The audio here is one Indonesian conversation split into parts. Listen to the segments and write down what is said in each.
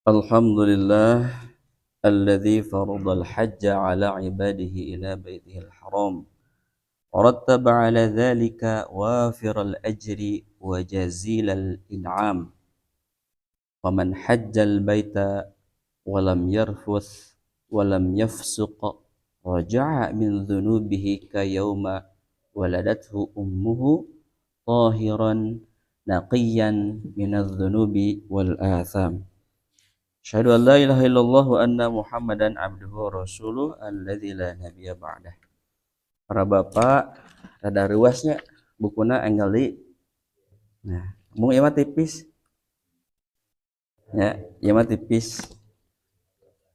Alhamdulillah alladzi faradal hajja ala ibadihi ila baitihil haram wa rattaba ala dzalika wafiral ajri wa jazilal in'am faman hajjal baita wa lam yarfuth wa lam yafsuq raja'a min dhunubihi ka yauma waladathu ummuhu tahiran naqiyan minadh dhunubi wal atham. Asyhadu an la ilaha illallah wa anna Muhammadan abduhu wa rasuluh alladzi la nabiyya ba'dah. Para bapak, rada ruasnya bukuna enggali. Nah, mung ieu mah tipis. Ya, ieu mah tipis.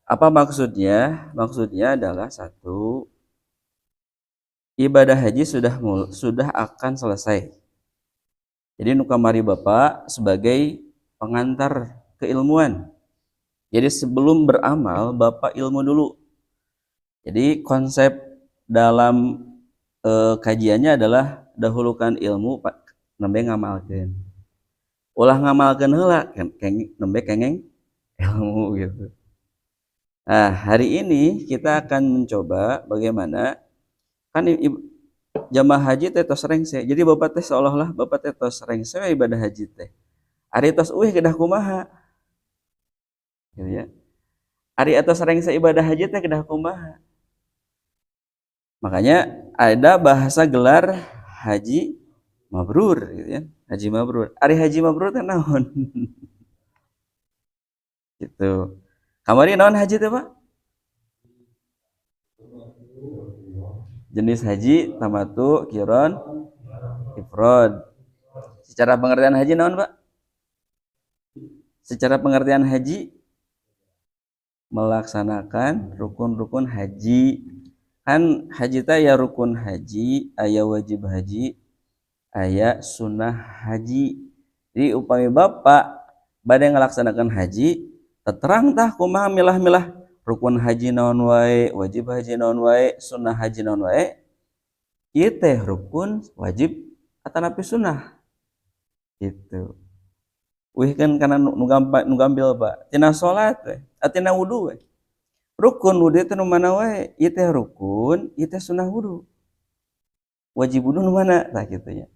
Apa maksudnya? Maksudnya adalah satu, ibadah haji sudah akan selesai. Jadi nu kamari Bapak sebagai pengantar keilmuan. Jadi sebelum beramal, Bapak ilmu dulu. Jadi konsep dalam kajiannya adalah dahulukan ilmu nembe ngamalkeun. Ulah ngamalkeun heula nembe kengeng ilmu gitu. Nah, hari ini kita akan mencoba bagaimana kan jamaah haji teh tos rengse. Jadi Bapak teh seolah-olah Bapak teh tos rengse ibadah haji teh. Ari tos kedah kumaha? Gitu ya. Ari atas rengse ibadah haji teh kedah kumaha? Makanya ada bahasa gelar haji mabrur gitu ya. Haji mabrur. Ari haji mabrur teh naon? Gitu. Kamari naon haji teh, Pak? Jenis haji tamatu, qiron, ifrad. Secara pengertian haji naon, Pak? Secara pengertian haji melaksanakan rukun-rukun haji. Kan haji teh ya rukun haji, aya wajib haji, aya sunnah haji. Jadi upami Bapak bade ngalaksanakan haji, terang tah kumaha milah-milah rukun haji naon wae, wajib haji naon wae, sunnah haji naon wae. Ieu teh rukun, wajib atanapi sunnah. Gitu. Wihkeun kana nu gambil Pak. Tina salat we, tina wudu we. Rukun wudu teh nu mana wae? Ieu teh rukun, ieu teh sunnah wudu. Wajib wudu nu mana? Tah kitu nya.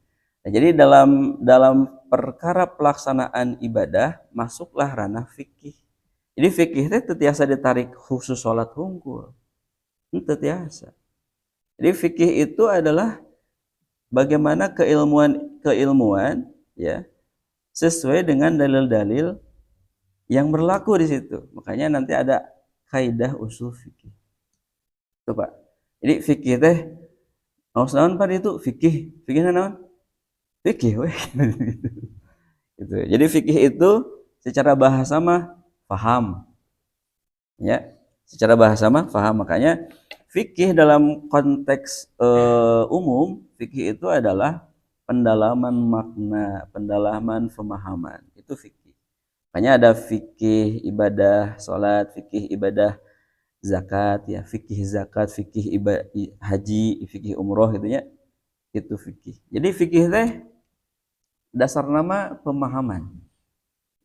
Nah, jadi dalam perkara pelaksanaan ibadah masuklah ranah fikih. Jadi fikih teh teu tiasa ditarik khusus salat hungkul. Teu tiasa. Jadi fikih itu adalah bagaimana keilmuan ya sesuai dengan dalil-dalil yang berlaku di situ. Makanya nanti ada kaidah usul fikih. Itu Pak. Jadi fikih teh naon Pak itu fikih. Fikih naon? Fikih we. Gitu. Jadi fikih itu secara bahasa mah paham. Ya, secara bahasa mah paham. Makanya fikih dalam konteks umum, fikih itu adalah pendalaman makna, pendalaman pemahaman. Itu fikih. Makanya ada fikih ibadah salat, fikih ibadah zakat ya, fikih zakat, fikih ibadah haji, fikih umroh gitu ya. Itu fikih. Jadi fikih teh dasar nama pemahaman.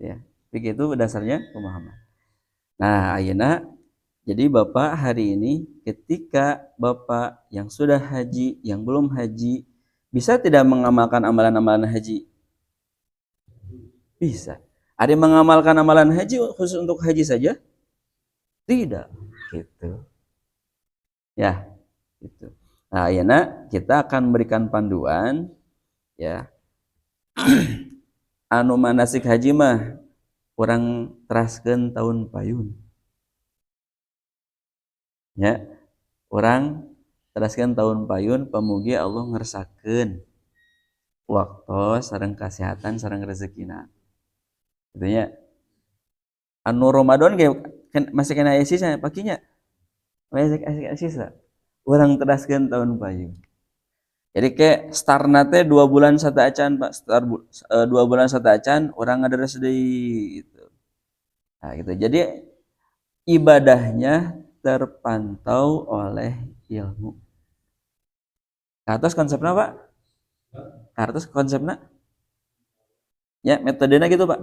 Ya, fikih itu dasarnya pemahaman. Nah, ayeuna jadi Bapak hari ini ketika Bapak yang sudah haji, yang belum haji, bisa tidak mengamalkan amalan-amalan haji? Bisa. Ada yang mengamalkan amalan haji khusus untuk haji saja? Tidak. Gitu. Ya, gitu. Nah, ayeuna kita akan memberikan panduan ya. Anu manasik haji mah kurang teraskeun tahun payun. Ya, orang teraskeun tahun payun pamugi Allah ngersakeun waktu sareng kesehatan sareng rezekina. Gitu ya. Anu Ramadan ge masih kena sisa pakinya. Masih sisa. Urang teraskeun tahun payun. Jadi ke starna teh 2 bulan satu acan Pak, 2 bulan satu acan orang ngaderes deui gitu. Nah, gitu. Jadi ibadahnya terpantau oleh ilmu. Ke atas konsepnya Pak? Ke atas konsepnya? Ya, metodena gitu, Pak.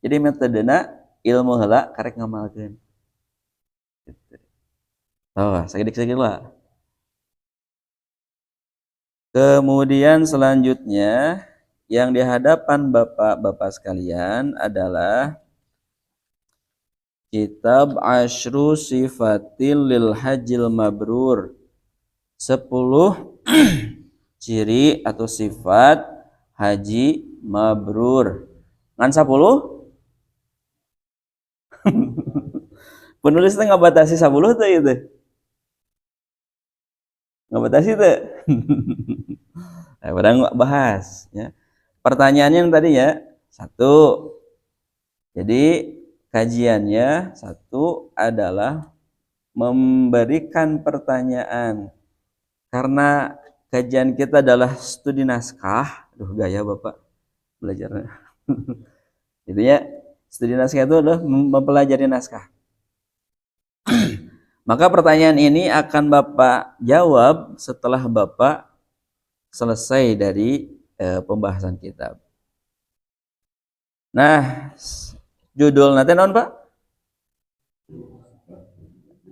Jadi metodena ilmu heula karek ngamalkeun. Gitu. Oh, sakit-sakit lah. Kemudian selanjutnya yang di hadapan Bapak-bapak sekalian adalah kitab Asyru Sifatil lil Hajjil Mabrur. 10 ciri atau sifat haji mabrur. Ngan 10? Penulisnya nggak batasi 10 tuh itu. Nggak batasi tuh. Nah, padahal nggak bahas ya. Pertanyaannya yang tadi ya, satu. Jadi kajiannya satu adalah memberikan pertanyaan. Karena kajian kita adalah studi naskah. Aduh, gaya Bapak belajarnya. Jadi ya, studi naskah itu adalah mempelajari naskah. Maka pertanyaan ini akan Bapak jawab setelah Bapak selesai dari pembahasan kitab. Nah, judul nanti non Pak?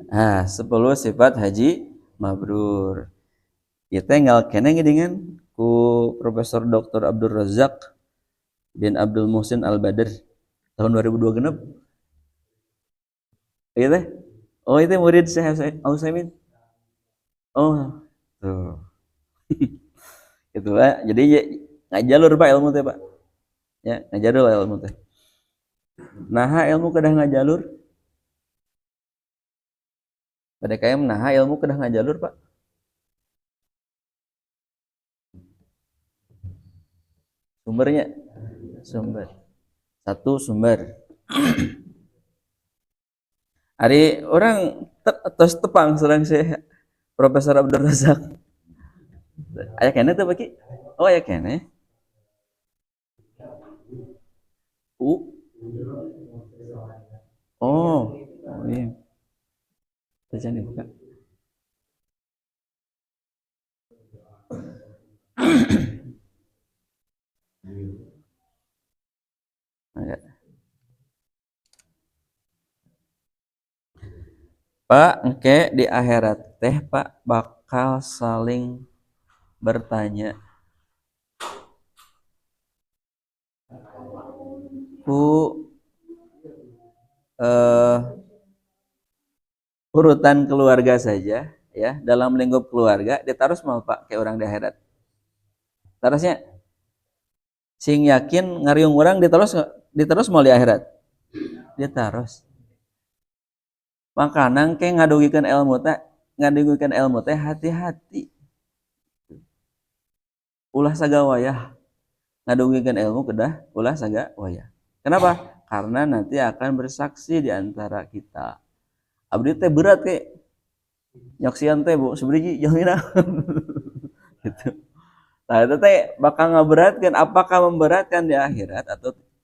10 sifat haji mabrur. Kita tinggal kene dengan ku Profesor Dr. Abdul Razak bin Abdul Muhsin Al-Badr tahun 2002 genep. Iya teh? Oh, itu murid saya Al-Utsaimin. Oh, tuh. Gitu Pak. Jadi ngajalur Pak ilmu teh Pak. Ya, ngajalur ilmu teh. Nah, ilmu kedah ngajalur. Pada kayam nah ilmu kedah ngajalur Pak. Sumbernya sumber. Satu sumber. Hari orang terus tepang serang saya Profesor Abdul Razak. Aya kene tuh Pak Ki? Oh, aya kene. Oh, oh iya. Baca nih buka. Pak, engke di akhirat teh Pak bakal saling bertanya ku urutan keluarga saja ya, dalam lingkup keluarga ditaruh mal Pak kayak orang di akhirat. Tarusnya sing yakin ngariung orang ditaruh mal di akhirat. Ditaruh. Makanan kayak ngadugikan ilmu teh hati-hati. Ulah sagawayah ngadugikan ilmu kedah ulah sagawayah. Kenapa? Karena nanti akan bersaksi di antara kita. Abdi teh berat kayak nyaksian teh Bu seberiji jauhina. Gitu. Nah, itu teh bakal ngaberatkan, apakah memberatkan di akhirat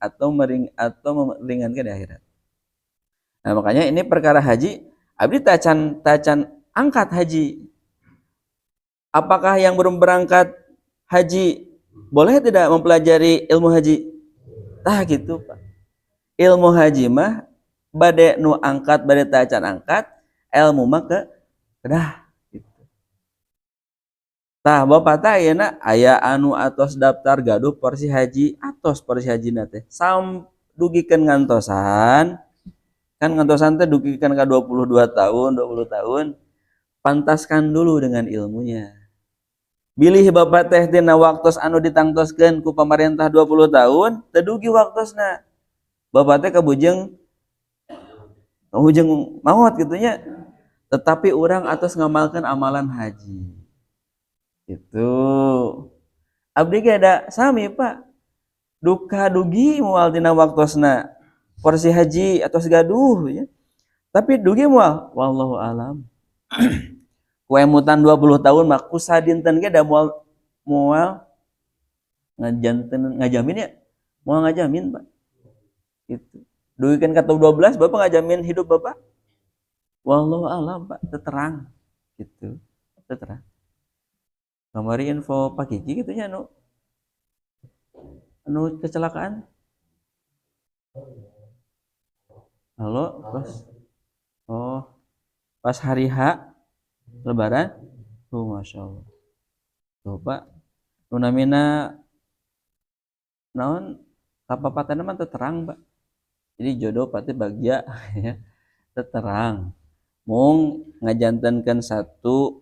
atau meringankan di akhirat. Nah, makanya ini perkara haji, abdi tacan angkat haji. Apakah yang belum berangkat haji boleh tidak mempelajari ilmu haji? Tah gitu, Pak. Ilmu haji mah bade nu angkat bade tacan angkat, ilmu mah kedah gitu. Tah Bapak tah ayeuna aya anu atos daftar gaduh porsi haji atos porsi haji teh. Sam dugikeun ngantosan. Kan ngantosan teh dugikeun ka 22 tahun, 20 tahun. Pantaskan dulu dengan ilmunya. Bilih Bapak teh tina waktos anu ditangtoskeun ku pamarentah 20 tahun, teu dugi waktosna. Bapak teh kabujeng maut gitunya. Tetapi orang atos ngamalkan amalan haji. Itu. Abdi ge ada sami Pak. Duka dugi moal dina waktosna porsi haji atos gaduh ya. Tapi dugi moal wallahu alam. Kue mutan 20 tahun mah kusadinten ge da moal ngajamin ya. Moal ngajamin Pak. Itu. Dugikeun ka 12 Bapak ngajamin hidup Bapak? Wallahu alam Pak, terang. Gitu. Terang. Kamari info Pak Kiki gitu nya anu kecelakaan Halo, pas oh pas hari H Lebaran, tuh masya Allah. Tuh Pak, nunamina naon kapapatan mah teu terang Pak. Jadi jodoh pati bagja ya teu terang. Mung ngajantenkeun satu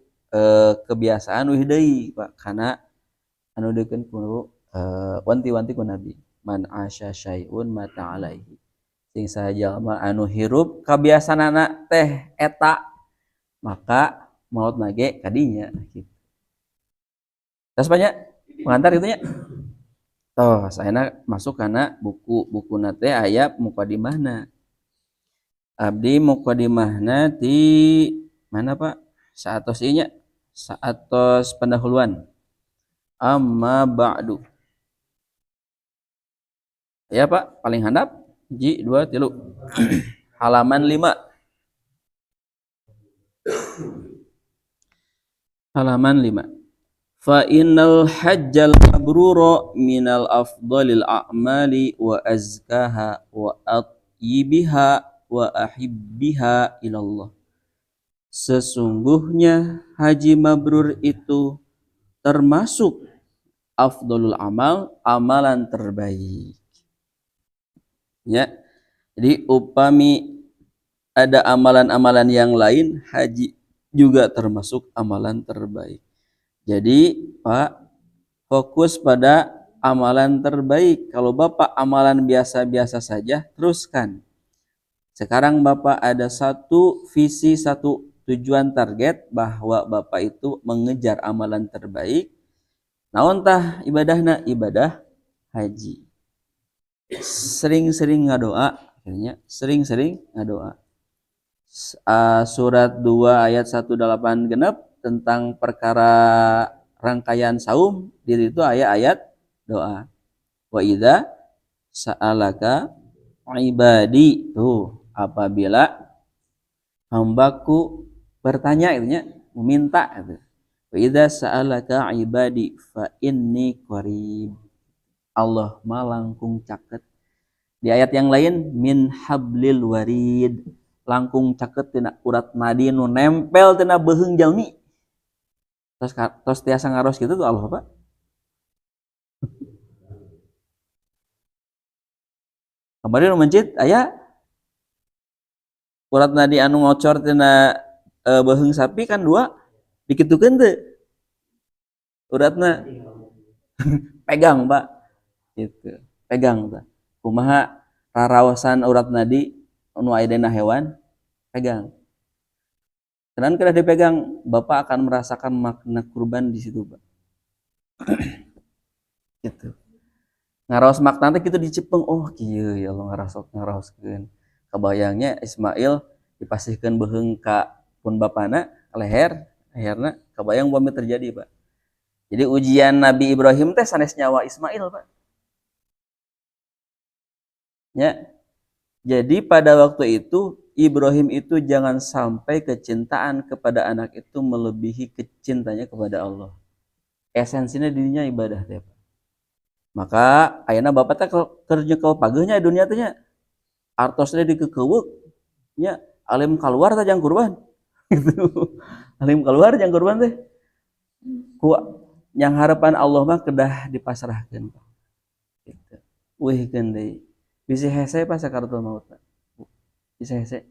kebiasaan wih deui Pak, karena anu deukeun ku wanti-wanti ku Nabi. Man asya syai'un mata alaihi. Sing sajalma anu hirup kabiasaanana teh eta maka maut nage kadinya gitu. Terus banyak pengantar itunya. Toh, saya masuk karena buku nate aya mukadimahna. Abdi mukadimahna di mana Pak? Saatos inya, saatos pendahuluan. Amma ba'du. Ya Pak, paling handap. Ji 2 3. Halaman 5. Halaman 5. Fa innal hajjal mabrura minal afdalil a'mali wa azkaha wa atyibiha wa ahibbiha ilallah. Sesungguhnya haji mabrur itu termasuk afdalul amal, amalan terbaik. Ya. Jadi upami ada amalan-amalan yang lain, haji juga termasuk amalan terbaik. Jadi Pak, fokus pada amalan terbaik. Kalau Bapak amalan biasa-biasa saja, teruskan. Sekarang Bapak ada satu visi, satu tujuan target bahwa Bapak itu mengejar amalan terbaik. Naon tah ibadahna? Ibadah haji. Sering-sering ngadoa, akhirnya sering-sering ngadoa. Surat 2 ayat 18 genep tentang perkara rangkaian saum, diri itu ayat doa. Wa idza sa'alaka ibadi, tuh apabila hambaku bertanya itunya, meminta itu. Wa idza sa'alaka ibadi fa inni qarib. Allah mah langkung caket. Di ayat yang lain min hablil warid, langkung caket tina urat nadi nu nempel tina beuheung jalmi. Terus tiasa ngaros gitu tuh Allah Pak. Kemarin mencit aya urat nadi anu ngocor tina beuheung sapi kan 2 dikitukeun teu uratna pegang Pak gitu. Pegang Pak. Kumaha raraosan urat nadi anu aya dina hewan pegang. Kenan kada dipegang, Bapak akan merasakan makna kurban di situ, Pak. Gitu. Ngaraos makna teh kitu dicepeng, oh kieu ya Allah ngaraoskeun. Kabayangnya Ismail dipasihkeun beuheung ka pun bapana ka leher, akhirna kabayang bumi terjadi, Pak. Jadi ujian Nabi Ibrahim teh sanes nyawa Ismail, Pak. Ya. Jadi pada waktu itu Ibrahim itu jangan sampai kecintaan kepada anak itu melebihi kecintanya kepada Allah. Esensinya dirinya ibadah teh. Maka ayeuna bapak teh keur nyekel pageuhnya dunia teh nya. Artosna dikekeuweuk nya alim kaluar teh jang kurban. Gitu. Alim kaluar jang kurban teh. Ku yang harapan Allah mah kedah dipasrahkeun. Gitu. Weuhkeun deui. Bisi hese pas sakaratul maut. Bisa hese.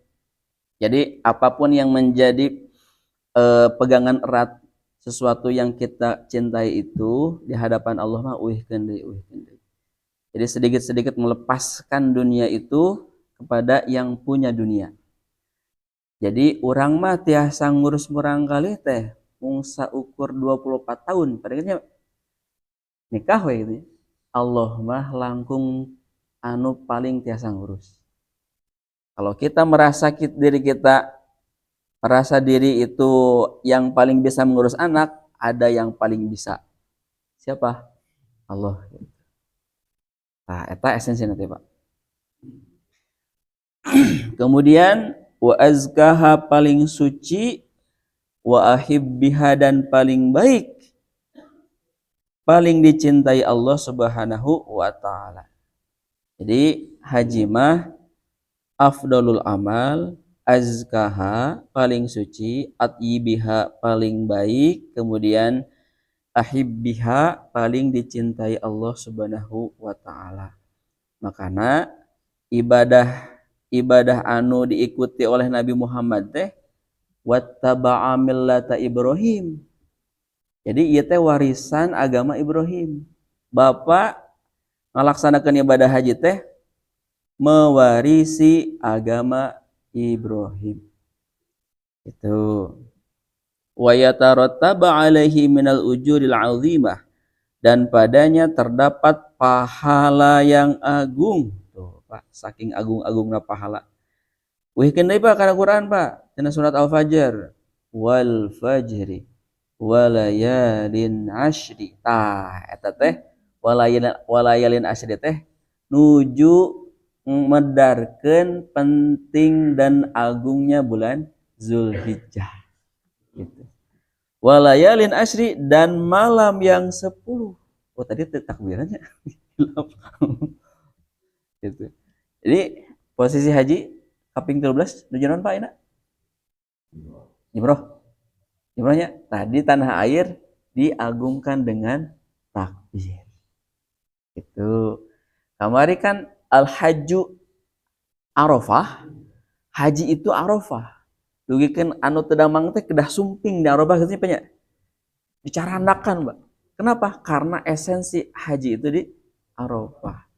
Jadi apapun yang menjadi pegangan erat sesuatu yang kita cintai itu di hadapan Allah mah uihkeun deui. Jadi sedikit-sedikit melepaskan dunia itu kepada yang punya dunia. Jadi urang mah tiasa ngurus murang kali teh mung saukur 24 tahun padahal nikah we gitu. Allah mah langkung anu paling tiasa ngurus. Kalau kita merasa diri itu yang paling bisa mengurus anak, ada yang paling bisa. Siapa? Allah. Nah, eta esensi nanti Pak. Kemudian wa azkaha paling suci, wa ahibbiha dan paling baik, paling dicintai Allah Subhanahu wa taala. Jadi haji mah afdalul amal, azkaha paling suci, atyibiha paling baik, kemudian ahibbiha paling dicintai Allah Subhanahu wa taala. Makana ibadah ibadah anu diikuti oleh Nabi Muhammad teh wattaba'a millata Ibrahim. Jadi ieu teh warisan agama Ibrahim. Bapak ngalaksanakeun ibadah haji teh mewarisi agama Ibrahim. Itu wa yatarattaba alaihi minal ujuril azimah, dan padanya terdapat pahala yang agung. Tuh, Pak, saking agung-agungna pahala. Wihkeun deui Pak kana Quran, Pak. Tina surat Al-Fajr. Wal fajri walayalin ashri. Tah, eta teh walayalin ashri teh nuju medarkeun penting dan agungnya bulan Zulhijjah. Gitu. Walayalin ashri, dan malam yang 10. Oh tadi takbirannya. Gitu. Jadi posisi haji kaping 13 nuju naon Pak Ina? Jumroh. Jumrohnya tadi tanah air diagungkan dengan takbir. Itu. Kamari kan al-hajju Arafah. Haji itu Arafah. Dugikeun anu teu damang teh kedah sumping di Arafah geus nya dicarandakan, Mbak. Kenapa? Karena esensi haji itu di Arafah.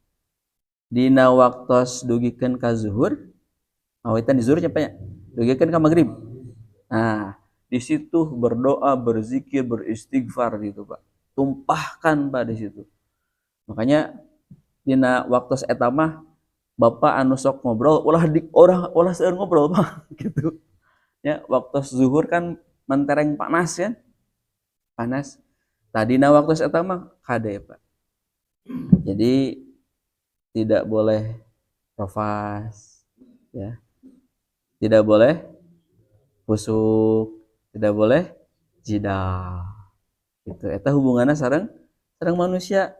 Dina waktos dugikeun ka zuhur, awetan di zuhur nya dugikeun ka maghrib. Nah, di situ berdoa, berzikir, beristighfar gitu, Pak. Tumpahkan Pak di situ. Makanya dina waktos eta mah Bapak anu sok ngobrol ulah seueur ngobrol Pak gitu. Ya, waktos zuhur kan mentereng panas kan? Panas. Tadina waktos eta mah kade Pak. Jadi tidak boleh rofas, ya. Tidak boleh busuk, tidak boleh jidal. Gitu. Eta hubunganna sareng manusia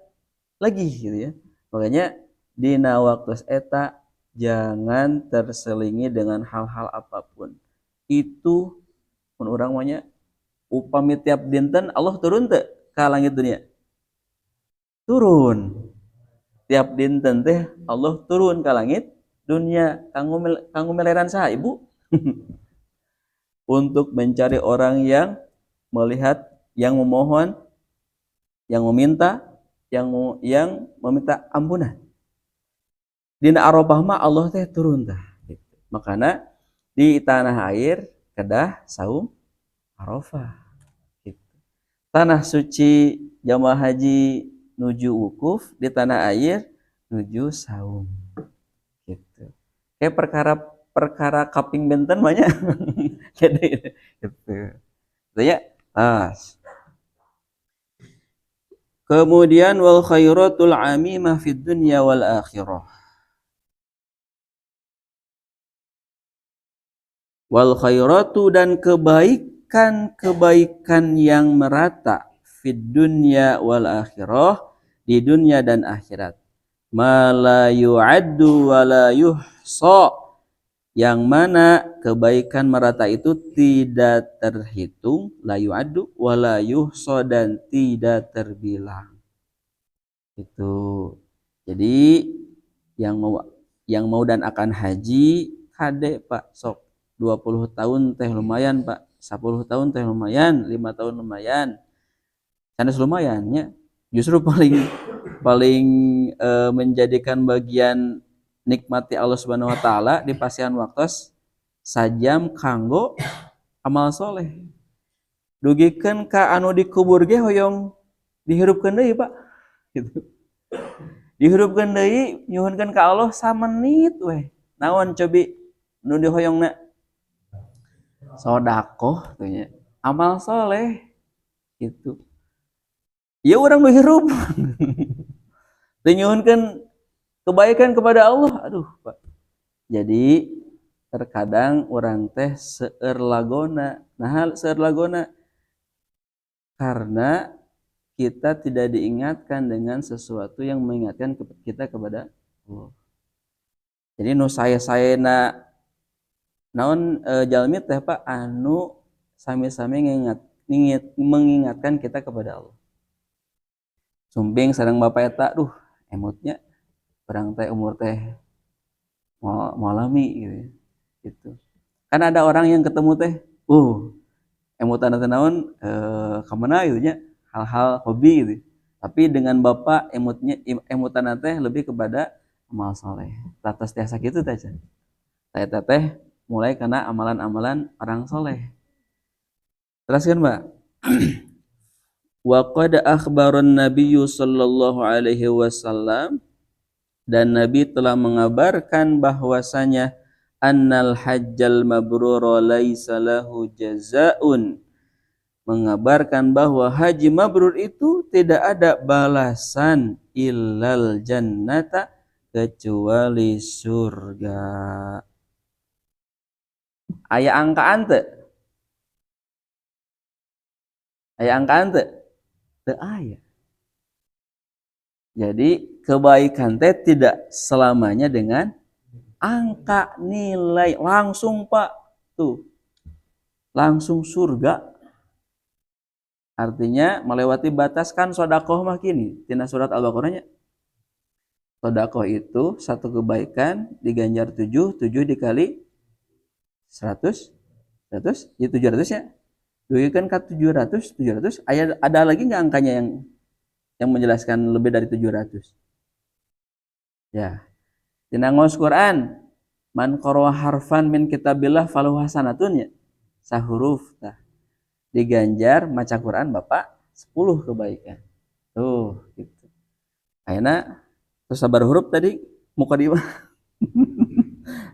lagi gitu ya. Makanya dina waktu eta jangan terselingi dengan hal-hal apapun. Itu mun urang mah nya upami tiap dinten Allah turun teu ka langit dunia? Turun. Tiap dinten teh Allah turun ka langit dunia kanggo meleran saha Ibu? Untuk mencari orang yang melihat, yang memohon, yang meminta, yang meminta ampunan. Dina Arafah mah Allah teh turun tah. Makana di tanah air kedah saum Arafah. Gitu. Tanah suci jamaah haji nuju wukuf, di tanah air nuju saum. Gitu. Kayak perkara kaping benten banyak. Jadi gitu. Ya. Kemudian wal khairatul amimah fid dunya wal akhirah. Wal khairatu, dan kebaikan yang merata fid dunya wal akhirah, di dunia dan akhirat. Ma la yu'addu wa la yuhsa, yang mana kebaikan merata itu tidak terhitung, la yu'addu wa la yuhsa, dan tidak terbilang. Itu. Jadi yang mau dan akan haji kade Pak, sok 20 tahun teh lumayan Pak, 10 tahun teh lumayan, 5 tahun lumayan, sanes lumayannya. Justru paling menjadikan bagian nikmati Allah Subhanahu wa taala di pasian waktos sajam kanggo amal soleh. Dugikeun ka anu dikubur ge hoyong dihirupkeun deui Pak. Gitu. Dihirupkeun deui nyuhunkeun ka Allah samenit weh. Naon cobi nu dihoyongna? Sodakoh tuhnya. Amal soleh gitu. Ya orang berhirup. Nyuhunkeun kebaikan kepada Allah. Aduh, Pak. Jadi terkadang orang teh seueur lagona. Nah, seueur lagona karena kita tidak diingatkan dengan sesuatu yang mengingatkan kita kepada Jadi nu saya naon jalmi teh Pak anu sami-sami mengingatkan kita kepada Allah. Sumping sareng Bapak eta emotnya perang teh umur teh mau lami gitu. Kan ada orang yang ketemu teh emotan teh naon kamana gitu nya hal-hal hobi gitu. Tapi dengan Bapak emotan teh lebih kepada amal soleh. Tatas tiasa gitu teh. Saya teh mulai karena amalan-amalan orang soleh. Teruskan Mbak. Wa qad akhbaran Nabiyyu sallallahu alaihi wasallam, dan Nabi telah mengabarkan bahwasanya annal hajjal mabrur laisa lahu jazaun, mengabarkan bahwa haji mabrur itu tidak ada balasan illal jannata, kecuali surga. Aya angkaan teu? Aya angkaan teu? Teu aya. Jadi kebaikan teh tidak selamanya dengan angka nilai langsung Pak tuh langsung surga, artinya melewati batas. Kan sodakoh mah kini tina surat Al-Baqarahnya sodakoh itu satu kebaikan diganjar 7 dikali 100 jadi 700 ya, duikan ke 700 ada lagi nggak angkanya yang menjelaskan lebih dari 700 ya. Tina ngos Quran man qara harfan min kitabillah falahu hasanatun ya, sahuruf tah diganjar maca Quran Bapak 10 kebaikan tuh gitu. Ayeuna terus sabar huruf tadi mukadimah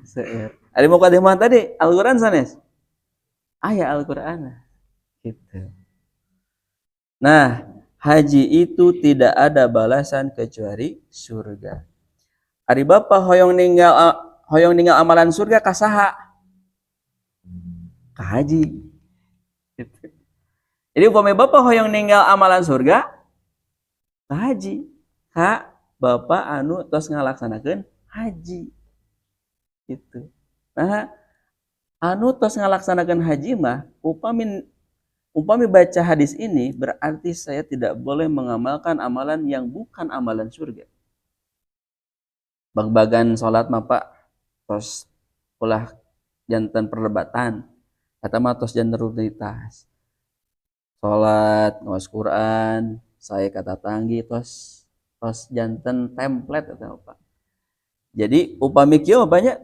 seueur ari mukadimah tadi Al-Quran sanes aya Al-Quran gitu. Nah haji itu tidak ada balasan kecuali surga. Ari Bapak hoyong ninggal amalan surga ka saha? Ka haji. Gitu. Jadi upami Bapak hoyong ninggal amalan surga ka haji, ka Bapak anu tos ngalaksanakeun haji. Gitu. Nah, anu tos ngalaksanakeun haji mah upami baca hadis ini berarti saya tidak boleh mengamalkan amalan yang bukan amalan surga. Bag-bagan salat mah Pak tos ulah janten perdebatan eta mah tos janten rutinitas. Salat ngaos Quran saya kata tanggi tos janten template eta Pak. Jadi upami kieu banyak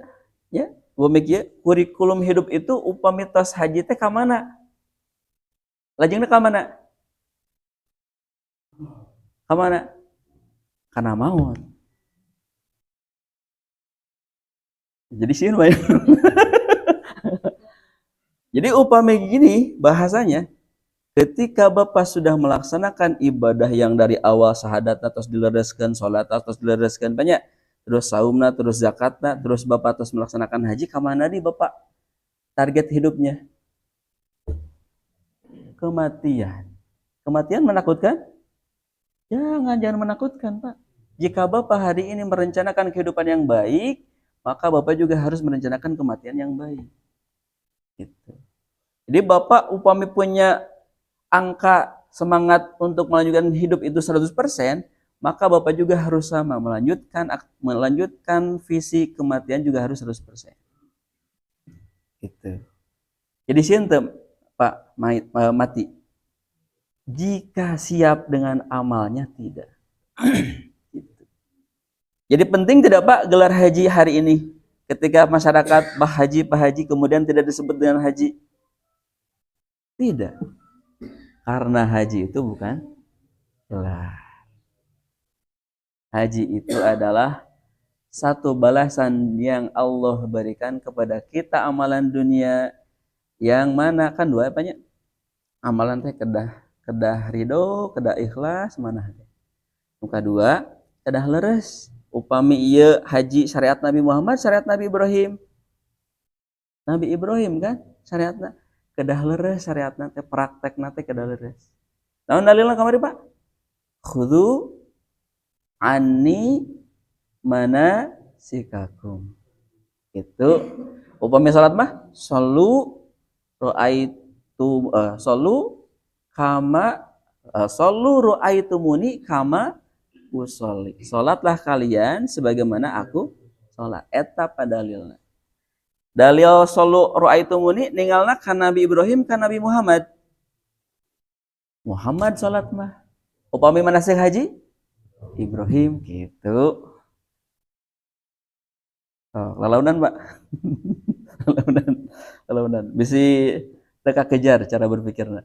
ya, upami kieu kurikulum hidup itu upami tos haji teh ka mana? Lajengna ka mana? Ka mana? Kana maut. Jadi sieun bae. Jadi upami gini bahasanya, ketika Bapak sudah melaksanakan ibadah yang dari awal syahadat terus dilereskeun, salat terus dilereskeun banyak, terus saumna, terus zakatna, terus Bapak terus melaksanakan haji, ka mana di Bapak target hidupnya? Kematian. Kematian menakutkan? Jangan menakutkan Pak. Jika Bapak hari ini merencanakan kehidupan yang baik, maka Bapak juga harus merencanakan kematian yang baik. Gitu. Jadi Bapak upami punya angka semangat untuk melanjutkan hidup itu 100%, maka Bapak juga harus sama melanjutkan visi kematian juga harus 100%. Gitu. Jadi sintem Pak mati jika siap dengan amalnya tidak. Gitu. Jadi penting tidak Pak gelar haji hari ini ketika masyarakat Pak Haji kemudian tidak disebut dengan haji? Tidak. Karena haji itu bukan gelar. Haji itu adalah satu balasan yang Allah berikan kepada kita amalan dunia yang mana kan dua banyak amalan teh kedah ridho, kedah ikhlas mana. Muka dua kedah leres. Upami ieu haji syariat Nabi Muhammad, syariat Nabi Ibrahim. Nabi Ibrahim kan syariatna kedah leres, syariatna teh praktekna teh kedah leres. Naon dalilna kamari Pak? Khudhu anni manasikakum. Itu upami salat mah sallu ra'aitu sallu kama sallu ra'aitumuni kama usolli. Salatlah kalian sebagaimana aku salat. Eta padalilna. Dalil sallu ra'aitumuni ningalna ka Nabi Ibrahim ka Nabi Muhammad. Muhammad salat mah. Upami manasik haji Ibrahim gitu. Oh, lalaunan, Pak. lalaunan. Bisi teka kejar cara berpikirna.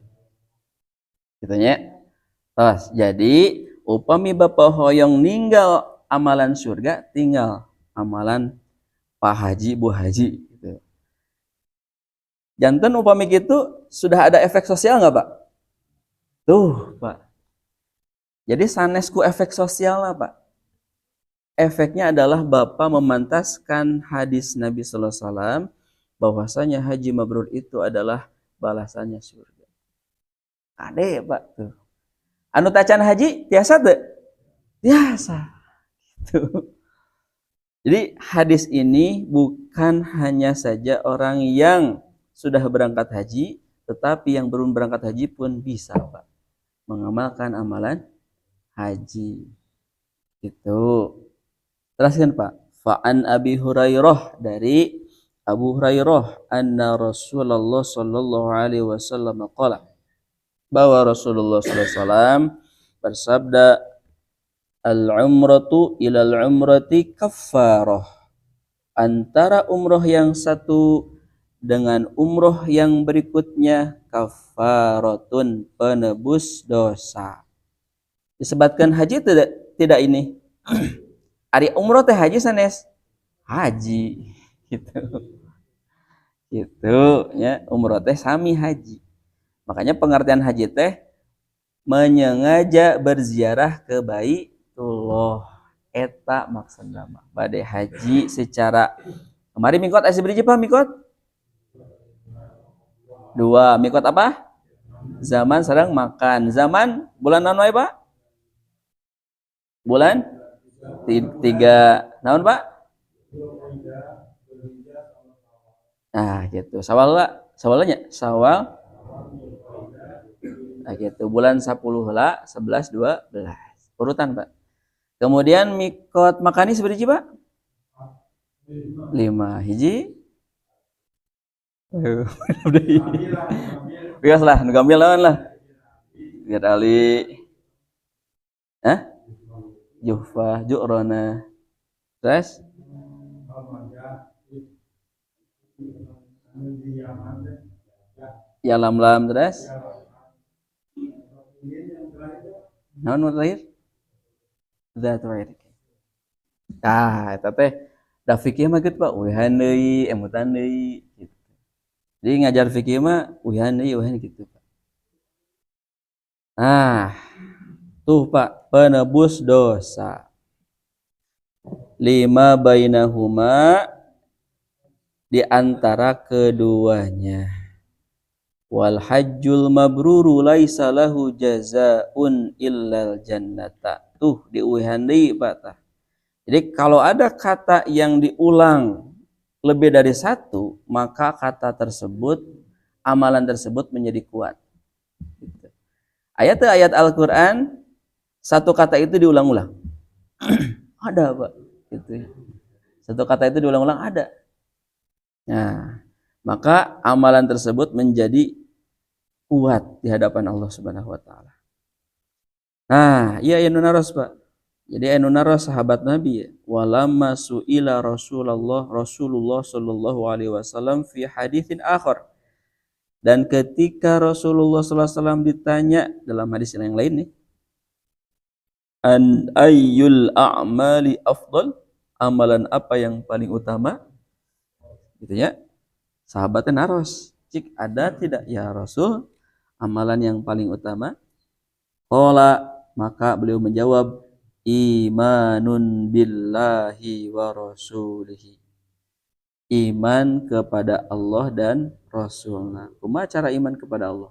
Gitu nya. Tos, jadi upami bapak hoyong ninggal amalan surga, tinggal amalan Pak Haji, Bu Haji gitu. Janten upami gitu sudah ada efek sosial nggak, Pak? Tuh, Pak. Jadi sanesku efek sosial lah, Pak. Efeknya adalah Bapak memantaskan hadis Nabi sallallahu alaihi wasallam bahwasanya haji mabrur itu adalah balasannya surga. Ade, Pak, tuh. Anu tacan haji tiasa teu? Tiasa. Gitu. Jadi hadis ini bukan hanya saja orang yang sudah berangkat haji, tetapi yang belum berangkat haji pun bisa, Pak, mengamalkan amalan haji. Gitu. Teruskan, Pak. Fa'an Abi Hurairah, dari Abu Hurairah, anna Rasulullah sallallahu alaihi wasallam qala, bahwa Rasulullah sallallahu alaihi wasallam bersabda, al-umratu ilal umrati kaffarah. Antara umroh yang satu dengan umroh yang berikutnya kaffaratun, penebus dosa. Disebutkan haji tidak ini? Ari umroh teh haji sanes haji gitu. Gitu ya, umroh teh sami haji. Makanya pengertian haji teh menyengaja berziarah ke Baitullah. Eta maksudna mah bade haji secara kemarin mikot asa beriji Pak mikot? 2. Mikot apa? Zaman sedang makan. Zaman bulan naon wae, Pak? Bulan 3 naon, Pak? Nah, gitu. Sawal lah, sawalnya, sawal. Nah, gitu. Bulan 10 lah, 11, 12. Urutan, Pak. Kemudian mikot makani seberiji, Pak? 5. Hiji. Bias lah, nu gambil lawan lah. Biar Ali. Hah? Juhfah, Ju'rona. Terus? Ya lam terus? Naon nu terakhir? Zat terakhir. Ah, eta teh da fikih mah geut, Pak, uihan deui, emutan deui gitu. Jadi ngajar fikih mah uihan deui, uihan gitu, Pak. Ah, tuh, Pak, penebus dosa. 5 bainahuma, di antara keduanya. Wal hajjul mabruru laisa lahu jazaun illal jannata. Tuh diuihan deui, Pak tah. Jadi kalau ada kata yang diulang lebih dari satu, maka kata tersebut, amalan tersebut menjadi kuat. Ayat Al-Quran, satu kata itu diulang-ulang. Ada, Pak. Gitu. Satu kata itu diulang-ulang ada. Nah, maka amalan tersebut menjadi kuat di hadapan Allah Subhanahu wa taala. Nah, iya naros, Pak. Jadi naros sahabat Nabi ya. Walamma su'ila Rasulullah sallallahu alaihi wasallam fi haditsin akhar. Dan ketika Rasulullah sallallahu alaihi wasallam ditanya dalam hadis yang lain nih, an ayyul a'mali afdal, amalan apa yang paling utama? Gitu ya. Sahabatnya naros, cik ada tidak ya Rasul amalan yang paling utama? Qala, maka beliau menjawab, imanun billahi wa rasulihi. Iman kepada Allah dan Rasulnya. Kumaha cara iman kepada Allah?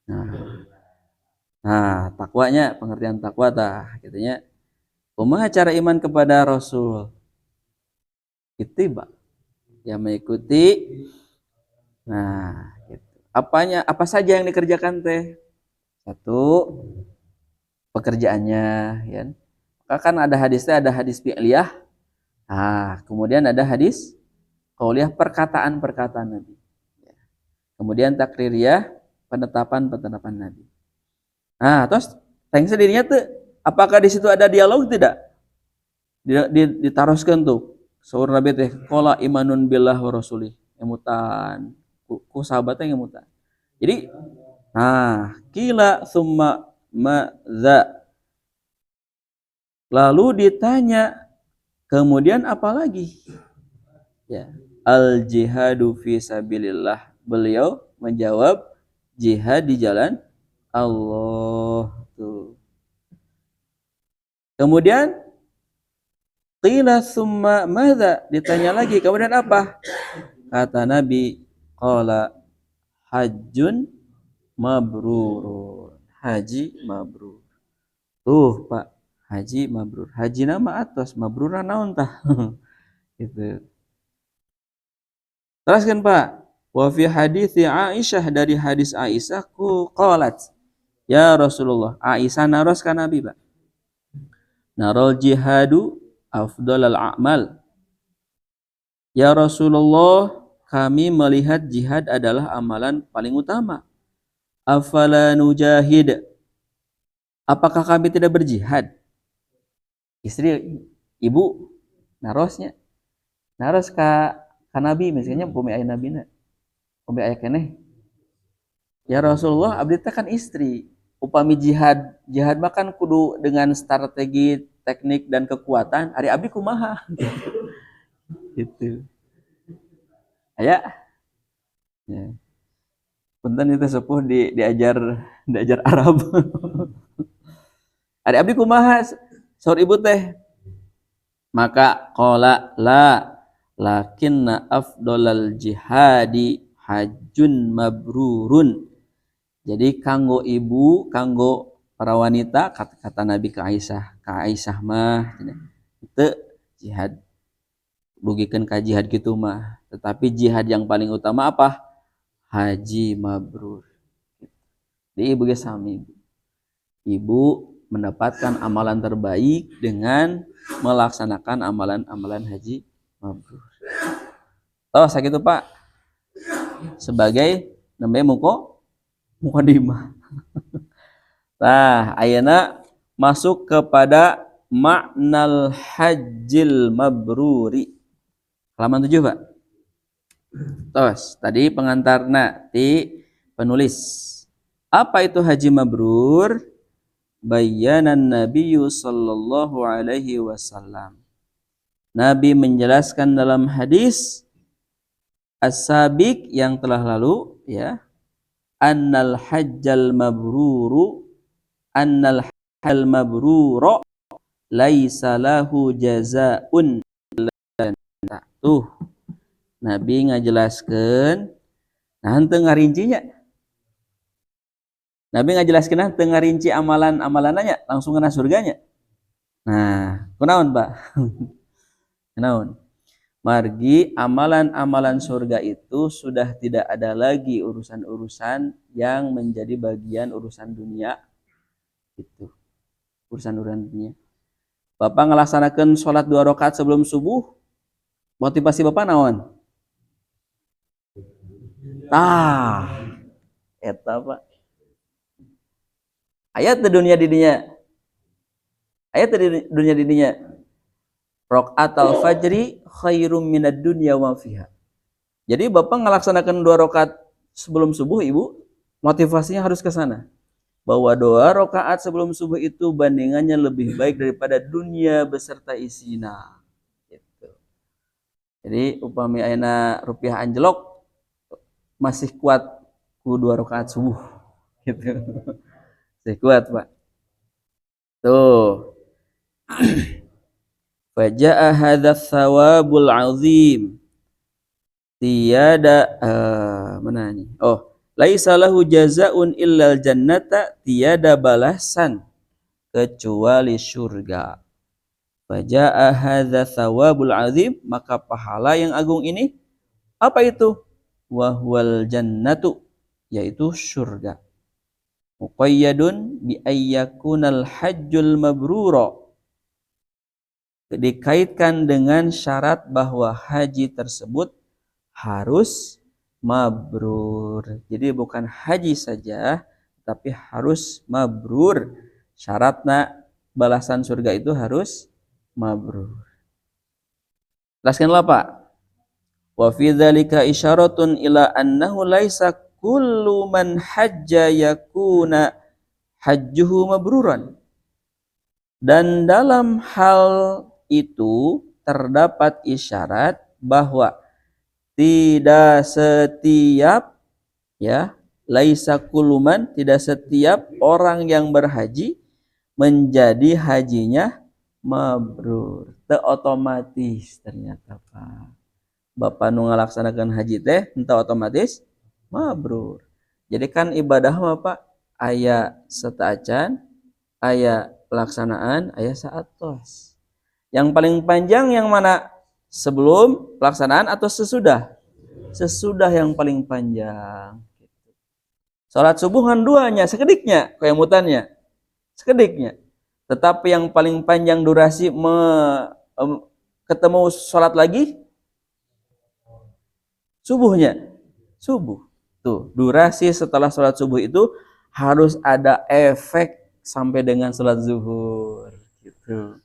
Nah, Nah, takwanya, pengertian takwa tah katanya kumaha cara iman kepada Rasul? Ittiba, ya mengikuti. Nah, gitu. Apa saja yang dikerjakan teh? Satu, pekerjaannya, ya. Maka kan ada hadisnya, ada hadis fi'liyah. Nah, kemudian ada hadis qauliyah, perkataan-perkataan Nabi. Kemudian takririyah, penetapan-penetapan Nabi. Nah, terus tanya sendirinya tuh, apakah di situ ada dialog tidak? Ditaroskeun tuh. Saur Nabi teh qala imanun billah wa rasulih. Emutan. Ku sahabatnya emutan. Jadi, nah, kila summa madza. Lalu ditanya, kemudian apa lagi? Ya, al jihadu fi sabilillah. Beliau menjawab jihad di jalan Allah tuh. Kemudian qila summa madza, ditanya lagi, kemudian apa? Kata Nabi, qala hajjun mabrurun. Haji mabrur. Tuh, Pak, haji mabrur. Haji nama atas, mabrur naon tah? Gitu. Teruskan, Pak. Wa fi hadits Aisyah, dari hadis Aisyah qalat, ya Rasulullah, Aisyah naros ka Nabi, Pak. Narol jihadu afdalal a'mal. Ya Rasulullah, kami melihat jihad adalah amalan paling utama. Afala nujahid, apakah kami tidak berjihad? Istri, ibu narosnya, naros ka Nabi, misalnya bumi ayah Nabi, bumi ayah keneh. Ya Rasulullah, abdi teh kan istri. Upami jihad makan kudu dengan strategi, teknik dan kekuatan. Ari abdi kumaha? Gitu. Aya. Ya. Punten itu sepuh diajar Arab. Ari abdi kumaha? Saur ibu teh. Maka qala la lakinna afdalal jihadi hajjun mabrurun. Jadi kanggo ibu, kanggo para wanita, kata Nabi ke Aisyah mah itu jihad, bugikeun ka jihad gitu mah. Tetapi jihad yang paling utama apa? Haji mabrur. Jadi ibu ge sami. Ibu mendapatkan amalan terbaik dengan melaksanakan amalan-amalan haji mabrur. Oh, sakitu Pak. Sebagai nembe mukadimah. Nah, ayeuna masuk kepada maknal hajjil mabruri. Halaman 7, Pak. Terus, tadi pengantarna ti penulis. Apa itu haji mabrur? Bayanan Nabi sallallahu alaihi wasallam. Nabi menjelaskan dalam hadis as-sabiq yang telah lalu, ya. Annal hajjal mabruru laisa lahu jazaun. Tuh, Nabi ngajelaskeun, nah henteu ngarincinya. Nabi ngajelaskeun henteu ngarinci amalan-amalannya, langsung kena surganya. Nah, kunaon, Pak? Kunaon? Margi amalan-amalan surga itu sudah tidak ada lagi urusan-urusan yang menjadi bagian urusan dunia. Itu urusan dunia. Bapak ngelaksanakan sholat 2 rakaat sebelum subuh, motivasi Bapak naon? Eta Pak. Ayat di dunia didinya. Ayat di dunia didinya. Rakaat fajri khairum minad dunya wa fiha. Jadi Bapak ngelaksanakan 2 rakaat sebelum subuh, Ibu, motivasinya harus ke sana. Bahwa 2 rakaat sebelum subuh itu bandingannya lebih baik daripada dunia beserta isina. Gitu. Jadi upami ayeuna rupiah anjlok masih kuat ku 2 rakaat subuh. Gitu. Masih kuat, Pak. Tuh. Faja'a hadzal thawabul azim. Tiada mana nih? Oh, laisa lahu jazaun illal jannata, tiada balasan kecuali surga. Faja'a hadza thawabul azim, maka pahala yang agung ini apa itu? Wahwal jannatu, yaitu surga. Muqayyadun bi ayyakunal hajjul mabrura, dikaitkan dengan syarat bahwa haji tersebut harus mabrur. Jadi bukan haji saja, tapi harus mabrur. Syaratnya balasan surga itu harus mabrur. Jelaskanlah Pak. Wa fi dzalika isyaratun ila annahu laisa kullu man hajja yakuna hajjuhu mabruran. Dan dalam hal itu terdapat isyarat bahwa tidak setiap, ya, laisa kuluman, tidak setiap orang yang berhaji menjadi hajinya mabrur. Teu otomatis ternyata Pak. Bapak nu ngalaksanakeun haji teh henteu otomatis mabrur. Jadi kan ibadah mah Pak aya setaacan, aya pelaksanaan, aya saatos. Yang paling panjang yang mana? Sebelum pelaksanaan atau sesudah? Sesudah yang paling panjang. Salat subuh kan duanya, sekediknya, kemutannya, sekediknya. Tetapi yang paling panjang durasi ketemu salat lagi, subuhnya, subuh. Tuh, durasi setelah salat subuh itu harus ada efek sampai dengan salat zuhur. Gitu.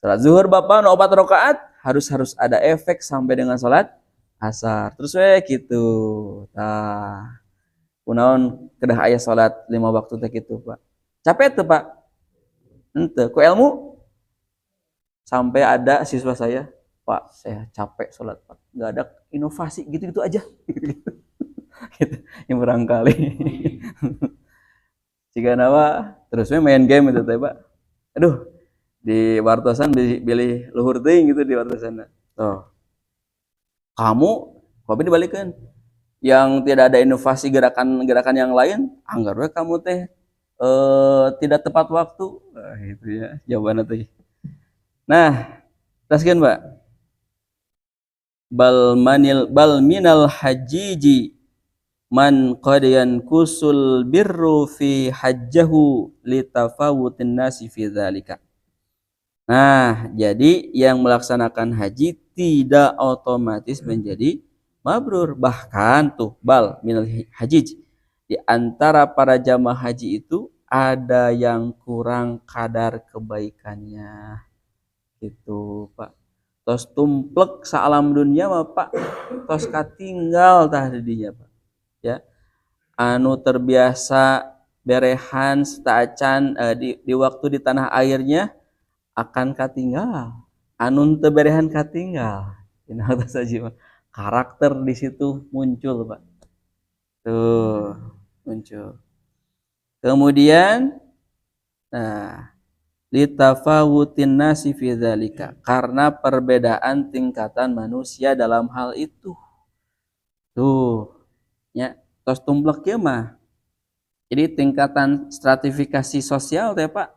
Salat zuhur Bapak 4 rakaat harus ada efek sampai dengan salat asar. Terus gitu. Tah. Kunaon kedah aya salat 5 waktu teh kitu, Pak. Capek tuh, Pak? Henteu. Ku ilmu sampai ada siswa saya, Pak, saya capek salat, Pak. Enggak ada inovasi, gitu-gitu aja. Gitu. Yang barangkali. Jika nama terus main game itu teh, Pak. Aduh, di wartosan pilih luhur teuing gitu di wartosan. Tuh. Kamu kopi dibalikkan. Yang tidak ada inovasi gerakan-gerakan yang lain, anggar we kamu teh tidak tepat waktu. Nah, itu ya jawabannya teh. Nah, teruskan, Mbak. Bal minal hajiji man qad yankusul birru fi hajjahu litafawutin nasi fi dzalika. Nah, jadi yang melaksanakan haji tidak otomatis menjadi mabrur. Bahkan tuh bal minal hajij, di antara para jamaah haji itu ada yang kurang kadar kebaikannya. Gitu, Pak. Tos tumplek saalam dunia mah Pak, tos katinggal tah didinya, Pak. Ya. Anu terbiasa berehan setaacan di waktu di tanah airnya akan katinggal, anu teu berehan katinggal. Nah, saja karakter di situ muncul, Pak. Tuh, muncul. Kemudian nah, litafawutin nasi fi dzalika, karena perbedaan tingkatan manusia dalam hal itu. Tuh, ya, tos tumplek ya mah. Jadi tingkatan stratifikasi sosial teh, Pak.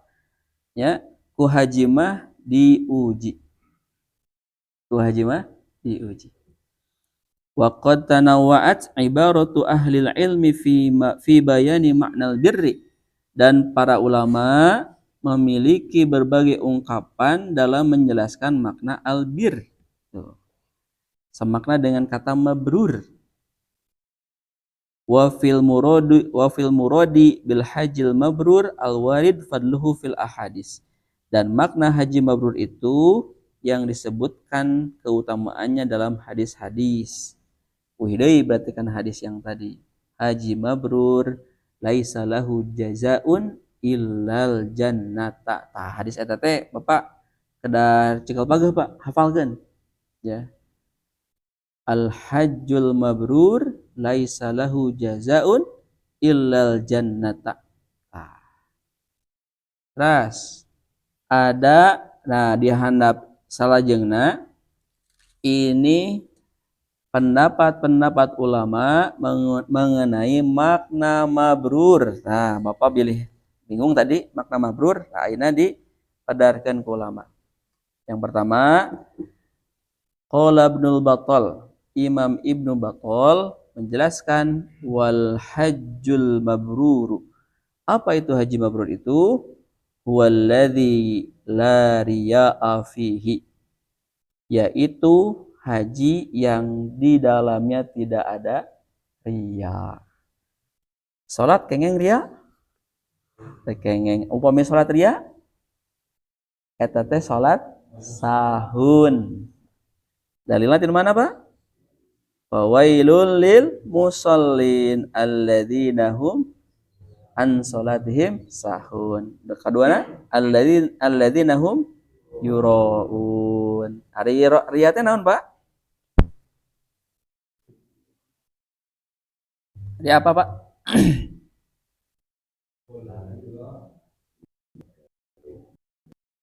Ya, ku haji mah diuji. Ku haji mah diuji. Wa qad tanawwa'at ibaratu ahli ilmi fi bayani maknal birri, dan para ulama memiliki berbagai ungkapan dalam menjelaskan makna albir. Semakna dengan kata mabrur. Wa fil muradi bil hajil mabrur al warid fadluhu fil ahadis. Dan makna haji mabrur itu yang disebutkan keutamaannya dalam hadis-hadis. Deui berarti kan hadis yang tadi. Haji mabrur laisa lahu jazaun illal jannata. Tah hadis eta teh Bapak kedah cekel pageuh Pak, hafalkeun. Ya. Al hajjul mabrur laisa lahu jazaun illal jannata. Nah. Terus ada di handap salajengna ini pendapat-pendapat ulama mengenai makna mabrur. Nah, Bapak pilih bingung tadi makna mabrur, nah ini dipadarkan ke ulama. Yang pertama, qala Ibnul Battal, Imam Ibnu Battal menjelaskan wal hajjul mabrur. Apa itu haji mabrur itu? Huwallazi la riya'a fihi, yaitu haji yang di dalamnya tidak ada riya. Salat kengeng riya? Kengeng. Upami salat riya? Eta teh salat sahun. Dalilnya di mana, Pak? Fawailul lil musallin alladzina hum an salatihim sahun. Kaduana alladzina hum yuraun. Ari riya teh naon, Pak? Riya apa, Pak?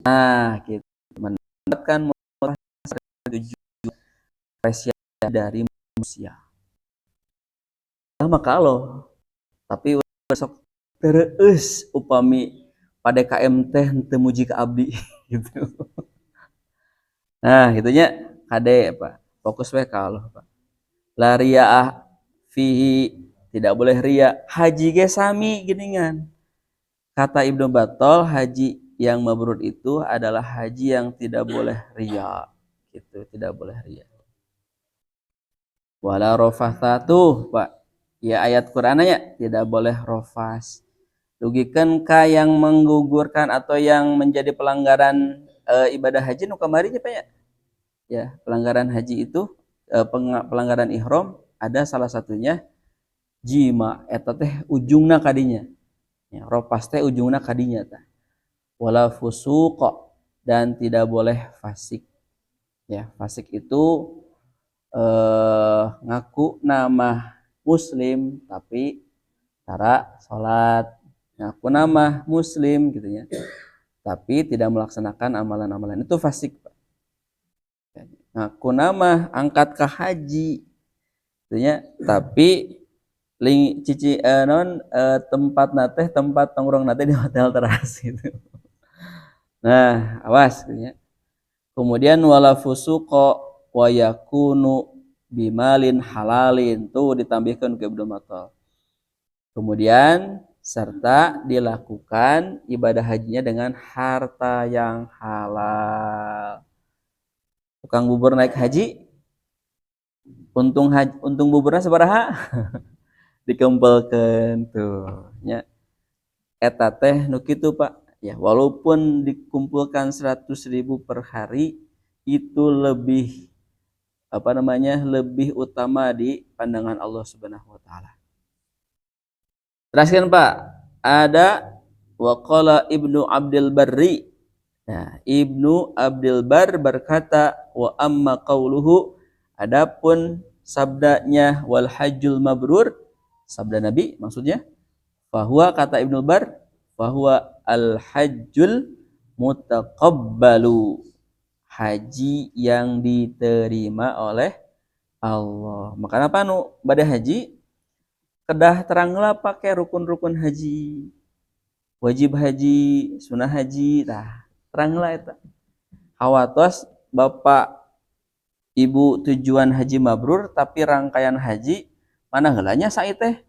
Nah, kita mendapatkan tujuh spesial dari manusia. Maka Allah, tapi besok terus upami pada KM teh teu muji ka abdi gitu. Nah, gitunya kade Pak. Fokus we ka Allah, Pak. La riyaah fihi, tidak boleh riya. Haji ge sami geuningan. Kata Ibnu Battal, haji yang mabrur itu adalah haji yang tidak boleh riya. Gitu, tidak boleh riya. Wala rafathatu, Pak. Ya ayat Qur'annya tidak boleh rofas. Dugikan ka yang menggugurkan atau yang menjadi pelanggaran ibadah haji nu kamari Pak ya. Ya, pelanggaran haji itu pelanggaran ihram ada salah satunya jima, eta teh ujungna kadinya. Ya, rofas teh ujungna kadinya tah. Wala fusuq, dan tidak boleh fasik. Ya, fasik itu ngaku nama muslim tapi cara sholat, ngaku nama muslim gitu ya, tapi tidak melaksanakan amalan-amalan, itu fasik, Pak. Ngaku nama angkat ke haji gitu ya, tapi tempat nate tempat tongkrong nate di hotel teras gitu. Nah, awas gitu ya. Kemudian wala fusuqa wa yakunu bimalin halalin, tuh ditambahkan ke Ibnu Battal. Kemudian serta dilakukan ibadah hajinya dengan harta yang halal. Tukang bubur naik haji, untung buburnya sabaraha? Dikumpulkan tuh nya. Eta teh nu kitu, Pak. Ya, walaupun dikumpulkan 100.000 per hari, itu lebih lebih utama di pandangan Allah Subhanahu wa taala. Teruskan, Pak. Ada waqala Ibnu Abdul Barri. Nah, Ibnu Abdul Bar berkata wa amma qauluhu, adapun sabdanya wal hajjul mabrur, sabda Nabi maksudnya, bahwa kata Ibnu Bar, bahwa al hajjul mutaqabbalu, haji yang diterima oleh Allah. Makanya apa nu bade haji kedah teranglah pakai rukun-rukun haji, wajib haji, sunnah haji, tah teranglah eta. Hawatos Bapak Ibu tujuan haji mabrur tapi rangkaian haji mana heulanya sae teh?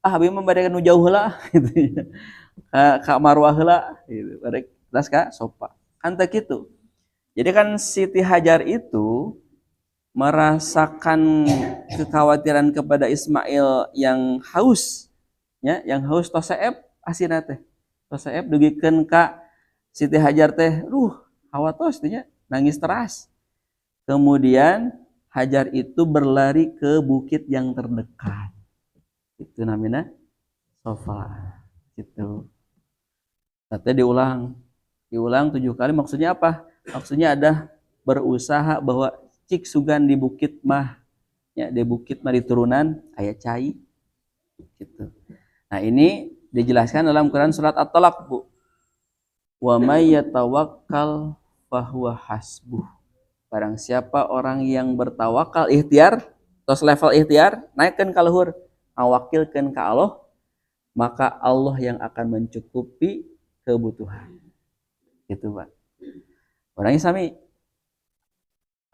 Ah abi mah bade nu jauh heula gitu ya. Ka Marwah heula gitu. Bade teras ka Sofa. Kan teh kitu. Jadi kan Siti Hajar itu merasakan kekhawatiran kepada Ismail yang haus, ya, yang haus toseep asina teh. Toseep dugikeun ka Siti Hajar teh, hawatos teh nya, nangis teras. Kemudian Hajar itu berlari ke bukit yang terdekat. Itu namanya Sofa. Gitu. Tapi diulang 7 kali, maksudnya apa? Maksudnya ada berusaha bahwa cik sugan di bukit mah, ya, di bukit mah di turunan aya cai gitu. Nah, ini dijelaskan dalam Quran surat At-Talaq, Bu. Wa may yatawakkal fahuwa hasbuh. Barang siapa orang yang bertawakal, ikhtiar tos level ikhtiar naikkan ka luhur ngawakilkeun ka Allah, maka Allah yang akan mencukupi kebutuhan. Gitu, Pak. Orangnya sami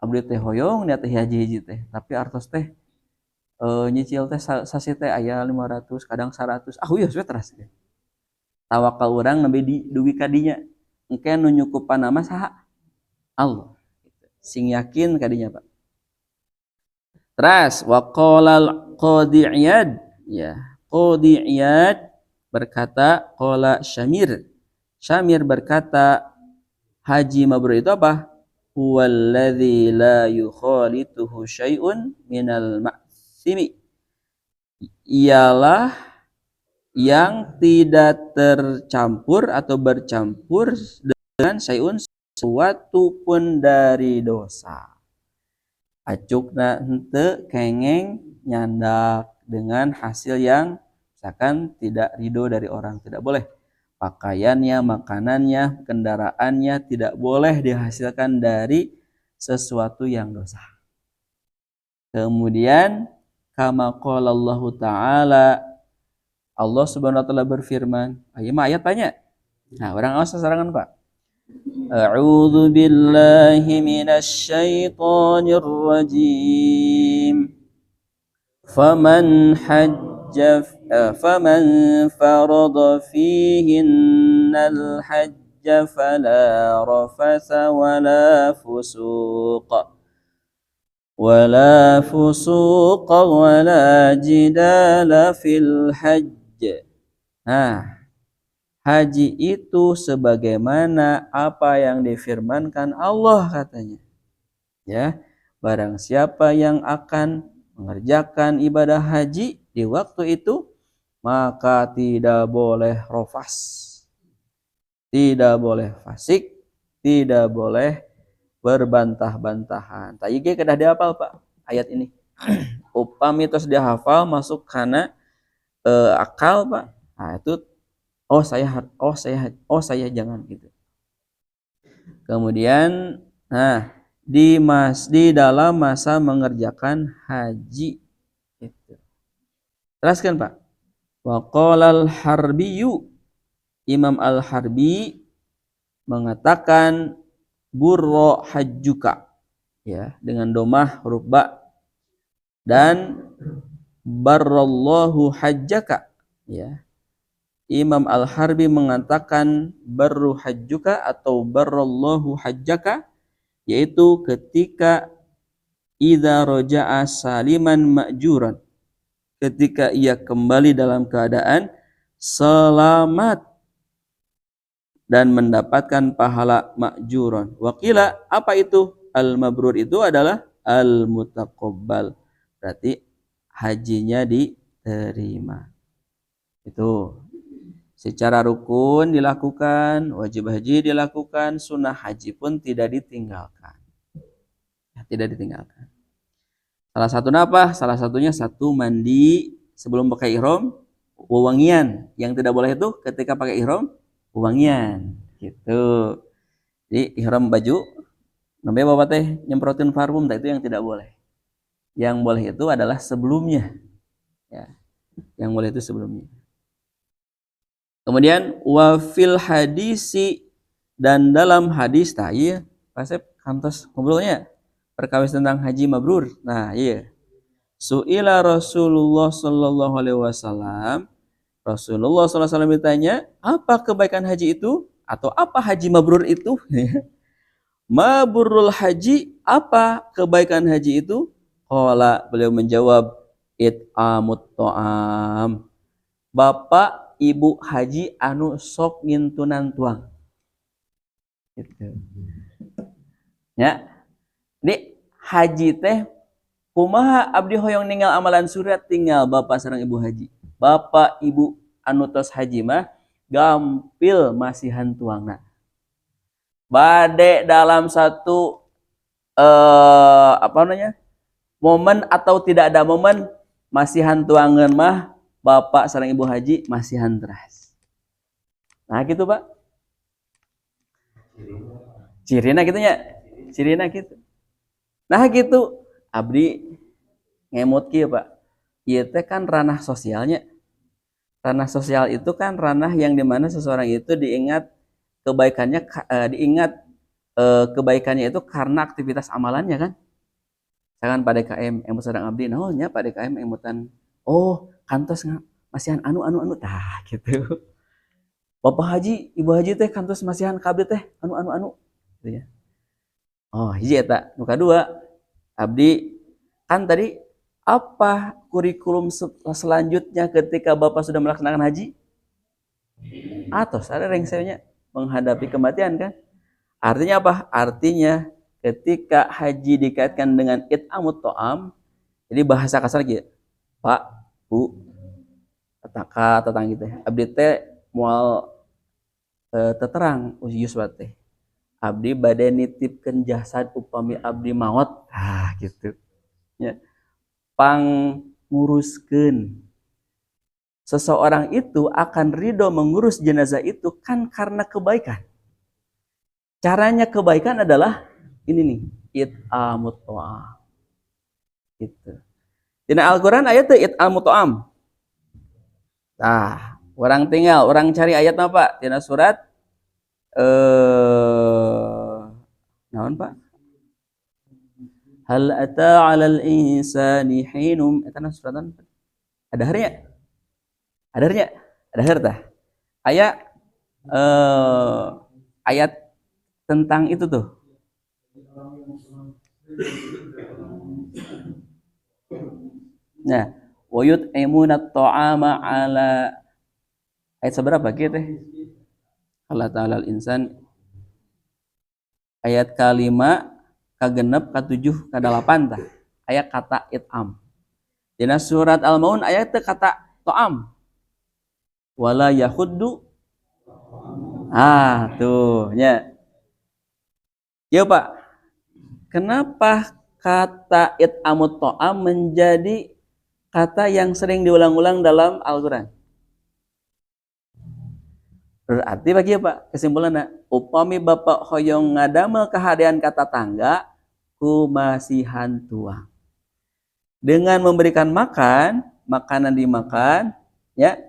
abdi teh hoyong niat teh hiji-hiji teh, tapi artos teh nyicil teh sasi teh aya 500, kadang 100. Ah uyeuh we teras. Tawakal urang nembe di duwi ka dinya. Engke nu nyukupan nama saha? Allah. Sing yakin ka dinya, Pak. Teras wa qala Qadi Iyad, ya. Qadi Iyad berkata qala Syamir. Syamir berkata haji mabrur itu apa? Huwallazi la yukhalituhu syai'un minal ma'simi. Ialah yang tidak tercampur atau bercampur dengan syai'un sesuatu pun dari dosa. Acukna henteu kengeng nyandak dengan hasil yang misalkan tidak ridho dari orang, tidak boleh. Pakaiannya, makanannya, kendaraannya tidak boleh dihasilkan dari sesuatu yang dosa. Kemudian kama qala Allah Ta'ala, Allah Subhanahu wa taala berfirman, ayat banyak. Nah, orang awas sasarangan, Pak. A'udzu billahi minasy syaithanir rajim. فمن فرض فيهن الحج فلا رفث ولا فسوق ولا جدال في الحج. Nah, haji itu sebagaimana apa yang difirmankan Allah katanya. Ya, barang siapa yang akan mengerjakan ibadah haji di waktu itu, maka tidak boleh rofas, tidak boleh fasik, tidak boleh berbantah-bantahan. Tak iki kedah dihafal, Pak, ayat ini. Upami tos dihafal masuk karena akal, Pak. Nah, itu saya jangan gitu. Kemudian di dalam masa mengerjakan haji itu. Teruskan, Pak. Wa qala al-Harbiyu, Imam Al-Harbi mengatakan burra hajjuka, ya, dengan domah huruf ba, dan barallahu hajjaka, ya. Imam Al-Harbi mengatakan barru hajjuka atau barallahu hajjaka, yaitu ketika idza raja'a saliman ma'juran, ketika ia kembali dalam keadaan selamat dan mendapatkan pahala ma'juran. Wakila, apa itu? Al-mabrur itu adalah al-mutaqabbal, berarti hajinya diterima. Itu secara rukun dilakukan, wajib haji dilakukan, sunnah haji pun tidak ditinggalkan. Tidak ditinggalkan. Salah satunya apa? Salah satunya satu mandi sebelum pakai ihram, wewangian. Yang tidak boleh itu ketika pakai ihram, wewangian. Gitu. Jadi ihram baju, namanya bapak teh nyemprotin parfum, itu yang tidak boleh. Yang boleh itu adalah sebelumnya. Ya. Yang boleh itu sebelumnya. Kemudian wafil hadisi, dan dalam hadis, nah iya pasep kantos ngobrolnya perkawis tentang haji mabrur. Nah iya, su'ila Rasulullah sallallahu alaihi wasallam, Rasulullah sallallahu alaihi wasallam ditanya, apa kebaikan haji itu atau apa haji mabrur itu? Mabrurul haji, apa kebaikan haji itu? Qala, beliau menjawab, it'amut ta'am, bapak ibu haji anu sok ngintunan tuang. Gitu. Ya. Di haji teh kumaha abdi hoyong ninggal amalan surat, tinggal bapak sareng ibu haji. Bapak ibu anu tos haji mah gampil masihan tuangna. Bade dalam satu momen atau tidak ada momen, masihan tuangan mah bapak sareng ibu haji masihan teras. Nah gitu, Pak. Cirina gitu nya. Cirina gitu. Nah gitu abdi ngemut kieu Pak. Ieu teh kan ranah sosialnya. Ranah sosial itu kan ranah yang dimana seseorang itu diingat kebaikannya, kebaikannya itu karena aktivitas amalannya kan. Misalkan Pak DKM emut sedang abdi, naonnya Pak DKM emutan, oh kantos masihan anu tah gitu. Bapak Haji, Ibu Haji teh kantos masihan kabeh teh anu gitu ya. Oh, hiji eta. Nu kadua, abdi kan tadi apa kurikulum selanjutnya ketika Bapak sudah melaksanakan haji? Atos ada rengseunya menghadapi kematian kan? Artinya apa? Artinya ketika haji dikaitkan dengan it'amut ta'am, jadi bahasa kasar gitu. Pak, Bu, tetangga gitu. Abdi teh moal teterang usius teh. Abdi bade nitipkeun jasad upami abdi maot. Gitu. Ya. Panguruskeun. Seseorang itu akan ridho mengurus jenazah itu kan karena kebaikan. Caranya kebaikan adalah ini nih, it'amut ta'am. Gitu. Dina Al-Qur'an ayat teh it'amut ta'am. Nah, orang cari ayat apa? Dina surat naon Pak? Hal ata 'alal insani hinum eta suratan ada harinya? Ada harinya? Ada har tah? Ayat tentang itu tuh. Nah, wayut emunat ta'ama ala ayat seberapa gitu? Allah ta'ala al-insan ayat kelima kagenep katujuh kadalapan tah ayat kata it'am. Dina surat Al-Maun ayat teh kata ta'am. Wala yahuddu. Tuh nya. Ya Pak. Kenapa kata it'amut ta'am menjadi kata yang sering diulang-ulang dalam Al-Qur'an? Berarti bagi Pak, kesimpulannya upami Bapak hoyong ngadamel kehadiran kata tangga kumasihan tuang. Dengan memberikan makan, makanan dimakan, ya,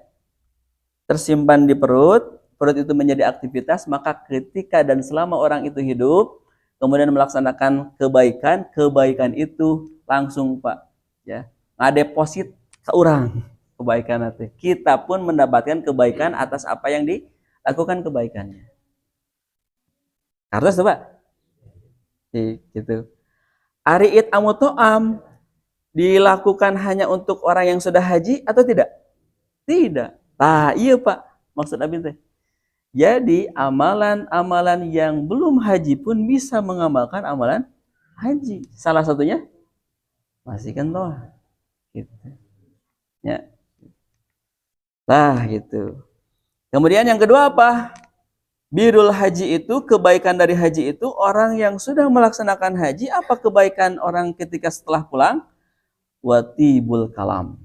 tersimpan di perut itu menjadi aktivitas, maka ketika dan selama orang itu hidup, kemudian melaksanakan kebaikan itu langsung Pak, ya, ngadeposit ke orang kebaikan nanti. Kita pun mendapatkan kebaikan atas apa yang dilakukan kebaikannya. Harus Pak, gitu. Ari it'amut ta'am dilakukan hanya untuk orang yang sudah haji atau tidak? Tidak. Iya Pak, maksud Abi teh. Jadi amalan-amalan yang belum haji pun bisa mengamalkan amalan haji. Salah satunya masihkan toa. Gitu. Ya. Gitu. Kemudian yang kedua apa? Birrul haji itu, kebaikan dari haji itu, orang yang sudah melaksanakan haji, apa kebaikan orang ketika setelah pulang? Watibul kalam.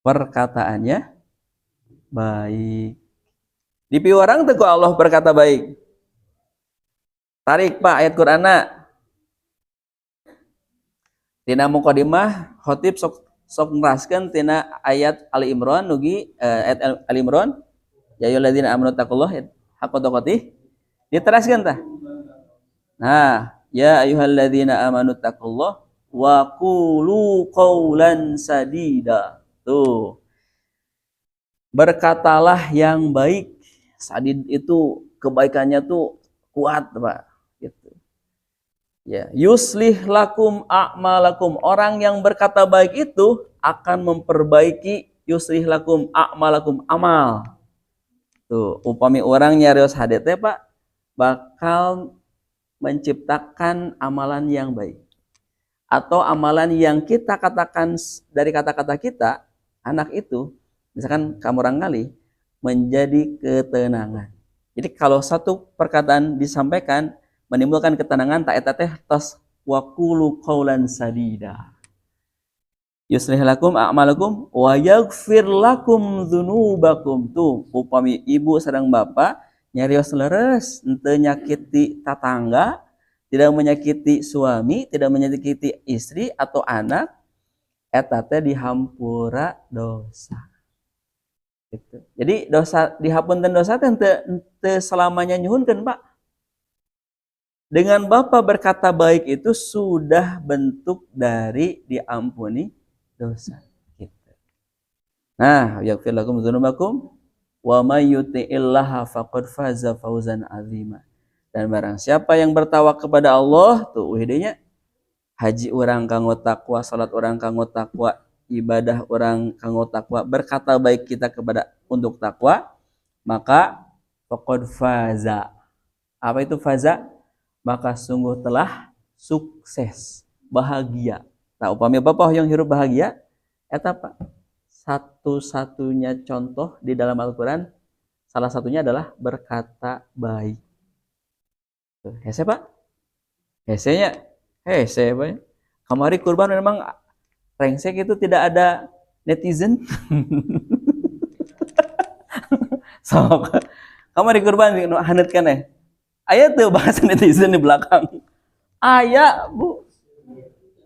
Perkataannya baik. Di piwarang teku Allah berkata baik. Tarik Pak ayat Qur'ana. Tina muqaddimah khotib sok ngeraskeun tina ayat Ali Imran nugi ayat Ali Imran ya ayyuhalladzina amanu taqullaha haqqa tuqatih. Diteraskeun tah. Nah, ya ayyuhalladzina amanu taqullaha wa qulu qaulan sadida. Tuh. Berkatalah yang baik. Sadid itu kebaikannya tuh kuat, Pak. Gitu. Ya, yuslih lakum a'malakum. Orang yang berkata baik itu akan memperbaiki yuslih lakum a'malakum amal. Tuh, upami orang nyarios hade teh Pak bakal menciptakan amalan yang baik. Atau amalan yang kita katakan dari kata-kata kita, anak itu, misalkan kamu orang kali, menjadi ketenangan. Jadi kalau satu perkataan disampaikan menimbulkan ketenangan, tak eta teh tos waqulu qaulan sadida. Yuslih lakum a'malakum wa yaghfir lakum dzunubakum. Tuh, upami ibu sareng bapak nyarios leres, henteu nyakiti tatangga, tidak menyakiti suami, tidak menyakiti istri atau anak, eta teh dihampura dosa. Gitu. Jadi dosa dihapunten dosa teh teu selamanya nyuhunkeun, Pak. Dengan Bapak berkata baik itu sudah bentuk dari diampuni dosa. Gitu. Nah, yaghfir lakum dzunubakum wa may yuti'illaha faqad faza fawzan 'azima. Dan barang siapa yang bertawak kepada Allah, tuh wihdinya haji orang kanggo takwa, salat orang kanggo takwa, ibadah orang kanggo takwa, berkata baik kita kepada untuk takwa, maka faqad faza. Apa itu faza? Maka sungguh telah sukses, bahagia. Nah, upami Bapak yang hirup bahagia, eta Pak. Satu-satunya contoh di dalam Al-Qur'an, salah satunya adalah berkata baik. Hese Pak? Hesenya hese Pak. Kamari kurban memang rengsek itu tidak ada netizen. So, kamari kurban hanetkan aya tuh bahasa netizen di belakang. Aya, Bu.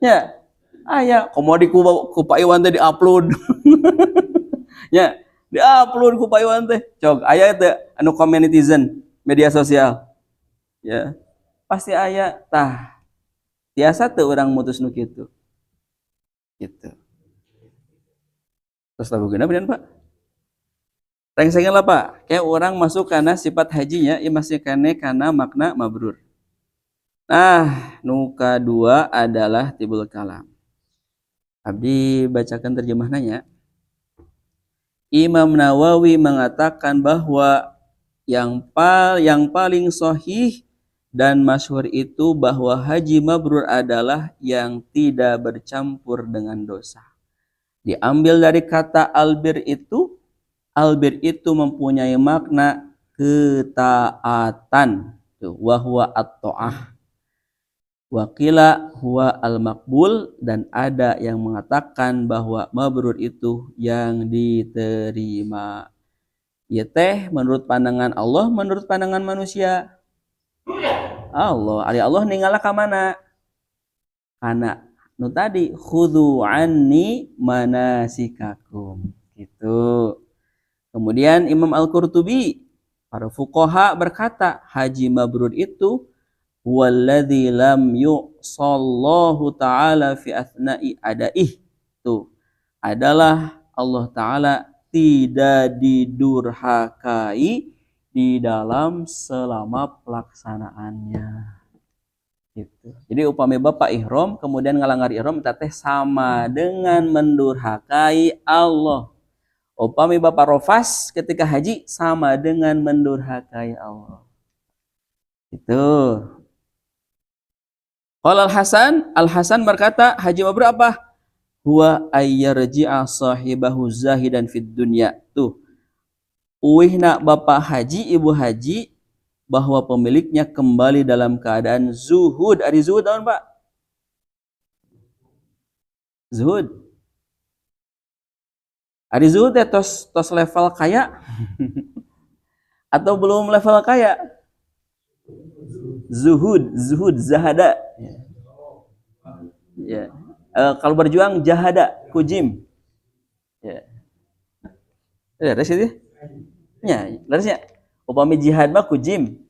Ya. Aya komodi ku Pak Iwan teh diupload. Ya, diupload ku Pak Iwan teh. Cok, aya teh anu komen netizen media sosial. Ya. Pasti aya tah. Biasa tuh orang mutus nu kitu. Gitu. Terus lagu geuna beneran, Pak? Rengsengan lah, Pak. Kayak orang masuk karena sifat hajinya, ya masih karena makna mabrur. Nah, nuka dua adalah tibul kalam. Abdi bacakan terjemahannya. Imam Nawawi mengatakan bahwa yang paling sahih dan masyhur itu bahwa haji mabrur adalah yang tidak bercampur dengan dosa. Diambil dari kata albir itu mempunyai makna ketaatan. Wa huwa at-ta'ah. Wakila huwa al-maqbul, dan ada yang mengatakan bahwa mabrur itu yang diterima. Ya teh menurut pandangan Allah, menurut pandangan manusia. Allah ninggala ka mana? Kana nu tadi khudhu anni manasikakum gitu. Kemudian Imam Al-Qurtubi, para fuqaha berkata, haji mabrur itu walladzi lam yusallahu ta'ala fi athna'i adaih. Tuh adalah Allah Ta'ala tidak didurhakai di dalam selama pelaksanaannya. Gitu. Jadi upami Bapak ihram kemudian ngalanggar ihram teh sama dengan mendurhakai Allah. Upami Bapak rofas ketika haji sama dengan mendurhakai Allah. Itu. Qala Al-Hasan berkata, haji mabrur apa? Huwa ayyarji'a sahibahu zahidan fid dunya. Tuh. Uihna Bapak haji, Ibu haji, bahwa pemiliknya kembali dalam keadaan zuhud. Ari zuhud naon, Pak? Zuhud. Ari zuhud ya tos level kaya atau belum level kaya? Zuhud, zahada. Ya. Kalau berjuang jahada, kujim. Ya. Ada sih? Ya, larasnya. Upami jihad mah kujim.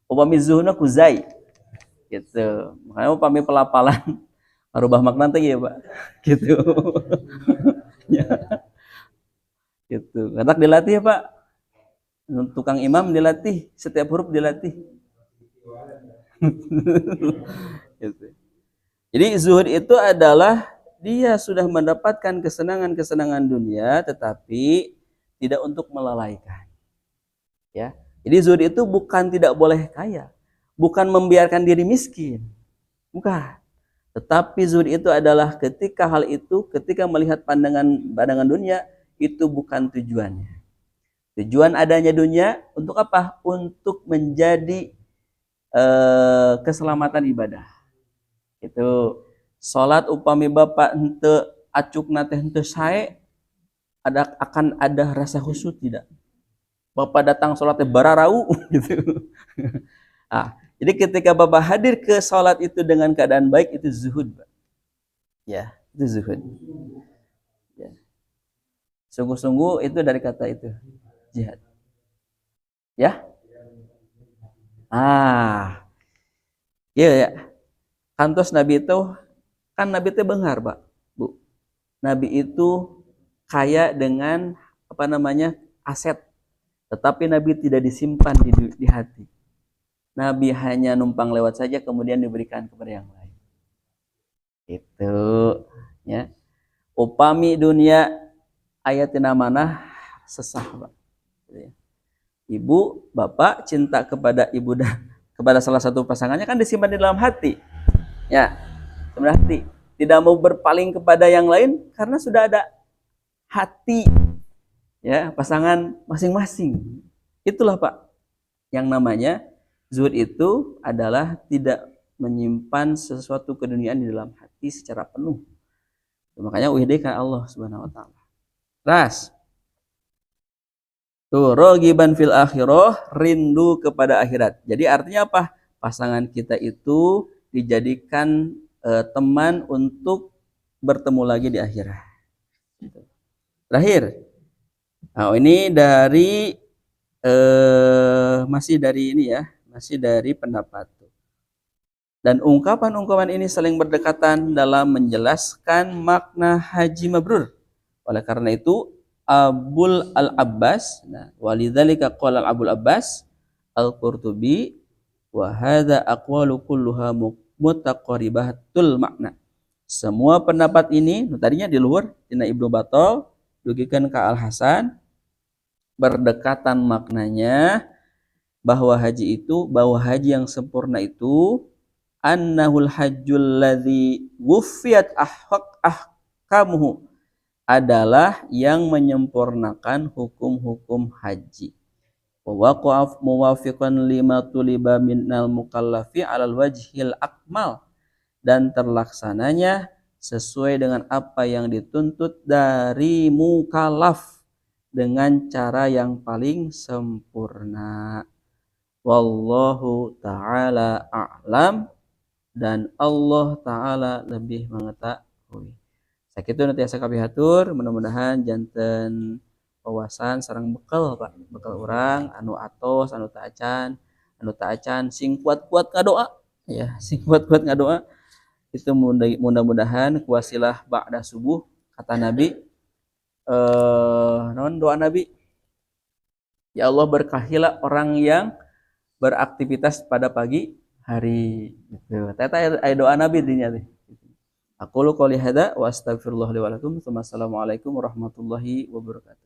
Upami zuhud mah kuzai. Gitu. Makanya upami pelapalan merubah makna teh ya, Pak. Gitu. Ya. Gitu. Katak dilatih ya, Pak. Tukang imam dilatih, setiap huruf dilatih. Gitu. Jadi zuhud itu adalah dia sudah mendapatkan kesenangan dunia tetapi tidak untuk melalaikan. Ya. Jadi zuhud itu bukan tidak boleh kaya, bukan membiarkan diri miskin. Bukan. Tetapi zuhud itu adalah ketika melihat pandangan dunia itu bukan tujuannya. Tujuan adanya dunia untuk apa? Untuk menjadi keselamatan ibadah. Itu salat upami Bapak henteu acukna teh henteu sae akan ada rasa khusyuk tidak? Bapak datang salat teh bararau gitu. Ah, jadi ketika Bapak hadir ke salat itu dengan keadaan baik itu zuhud, Pak. Ya, Itu zuhud. Ya. Sungguh-sungguh itu dari kata itu jihad. Ya? Ah, iya ya. Kantos Nabi itu kan Nabi itu benghar, Pak. Bu. Nabi itu kaya dengan apa namanya? Aset. Tetapi Nabi tidak disimpan di hati. Nabi hanya numpang lewat saja kemudian diberikan kepada yang lain. Itu ya. Upami dunia ayatina mana sesah, Pak. Ibu, bapak cinta kepada ibu dan kepada salah satu pasangannya kan disimpan di dalam hati. Ya, dalam hati. Tidak mau berpaling kepada yang lain karena sudah ada hati ya pasangan masing-masing. Itulah Pak yang namanya zuhud itu adalah tidak menyimpan sesuatu keduniaan di dalam hati secara penuh. Makanya uhidika Allah Subhanahu wa taala. Ras. Tuh, rogiban fil akhirah, rindu kepada akhirat. Jadi artinya apa? Pasangan kita itu dijadikan teman untuk bertemu lagi di akhirat. Terakhir. Nah, ini dari masih dari ini ya, masih dari pendapat. Dan ungkapan-ungkapan ini saling berdekatan dalam menjelaskan makna haji mabrur. Oleh karena itu Abul Al-Abbas, nah, walidzalika qala Abul Abbas Al-Qurtubi wa hadza aqwalu kulluha mutaqaribatul makna. Semua pendapat ini tadinya di luhur dina Ibnu Battal dugikan ka Al Hasan berdekatan maknanya bahwa haji yang sempurna itu annahul hajjul ladzi wuffiyat ahkamuhu adalah yang menyempurnakan hukum-hukum haji. Wa waqaf muwafiqan lima tuliba minal mukallafi alal wajhil akmal, dan terlaksananya sesuai dengan apa yang dituntut dari mukallaf dengan cara yang paling sempurna. Wallahu ta'ala a'lam, dan Allah ta'ala lebih mengetahui. Sakitu nanti asa kabihatur, mudah-mudahan janten wawasan sareng bekal Pak, bekal orang anu atos, anu taacan sing kuat-kuat ngadoa ya, sing kuat-kuat ngadoa itu mudah-mudahan kuasilah ba'da subuh kata Nabi naon doa Nabi, ya Allah berkahilah orang yang beraktivitas pada pagi hari gitu. Teta doa Nabi dinya teh. Aku qouli hadza wa astaghfirullah li wa lakum. Assalamualaikum warahmatullahi wabarakatuh.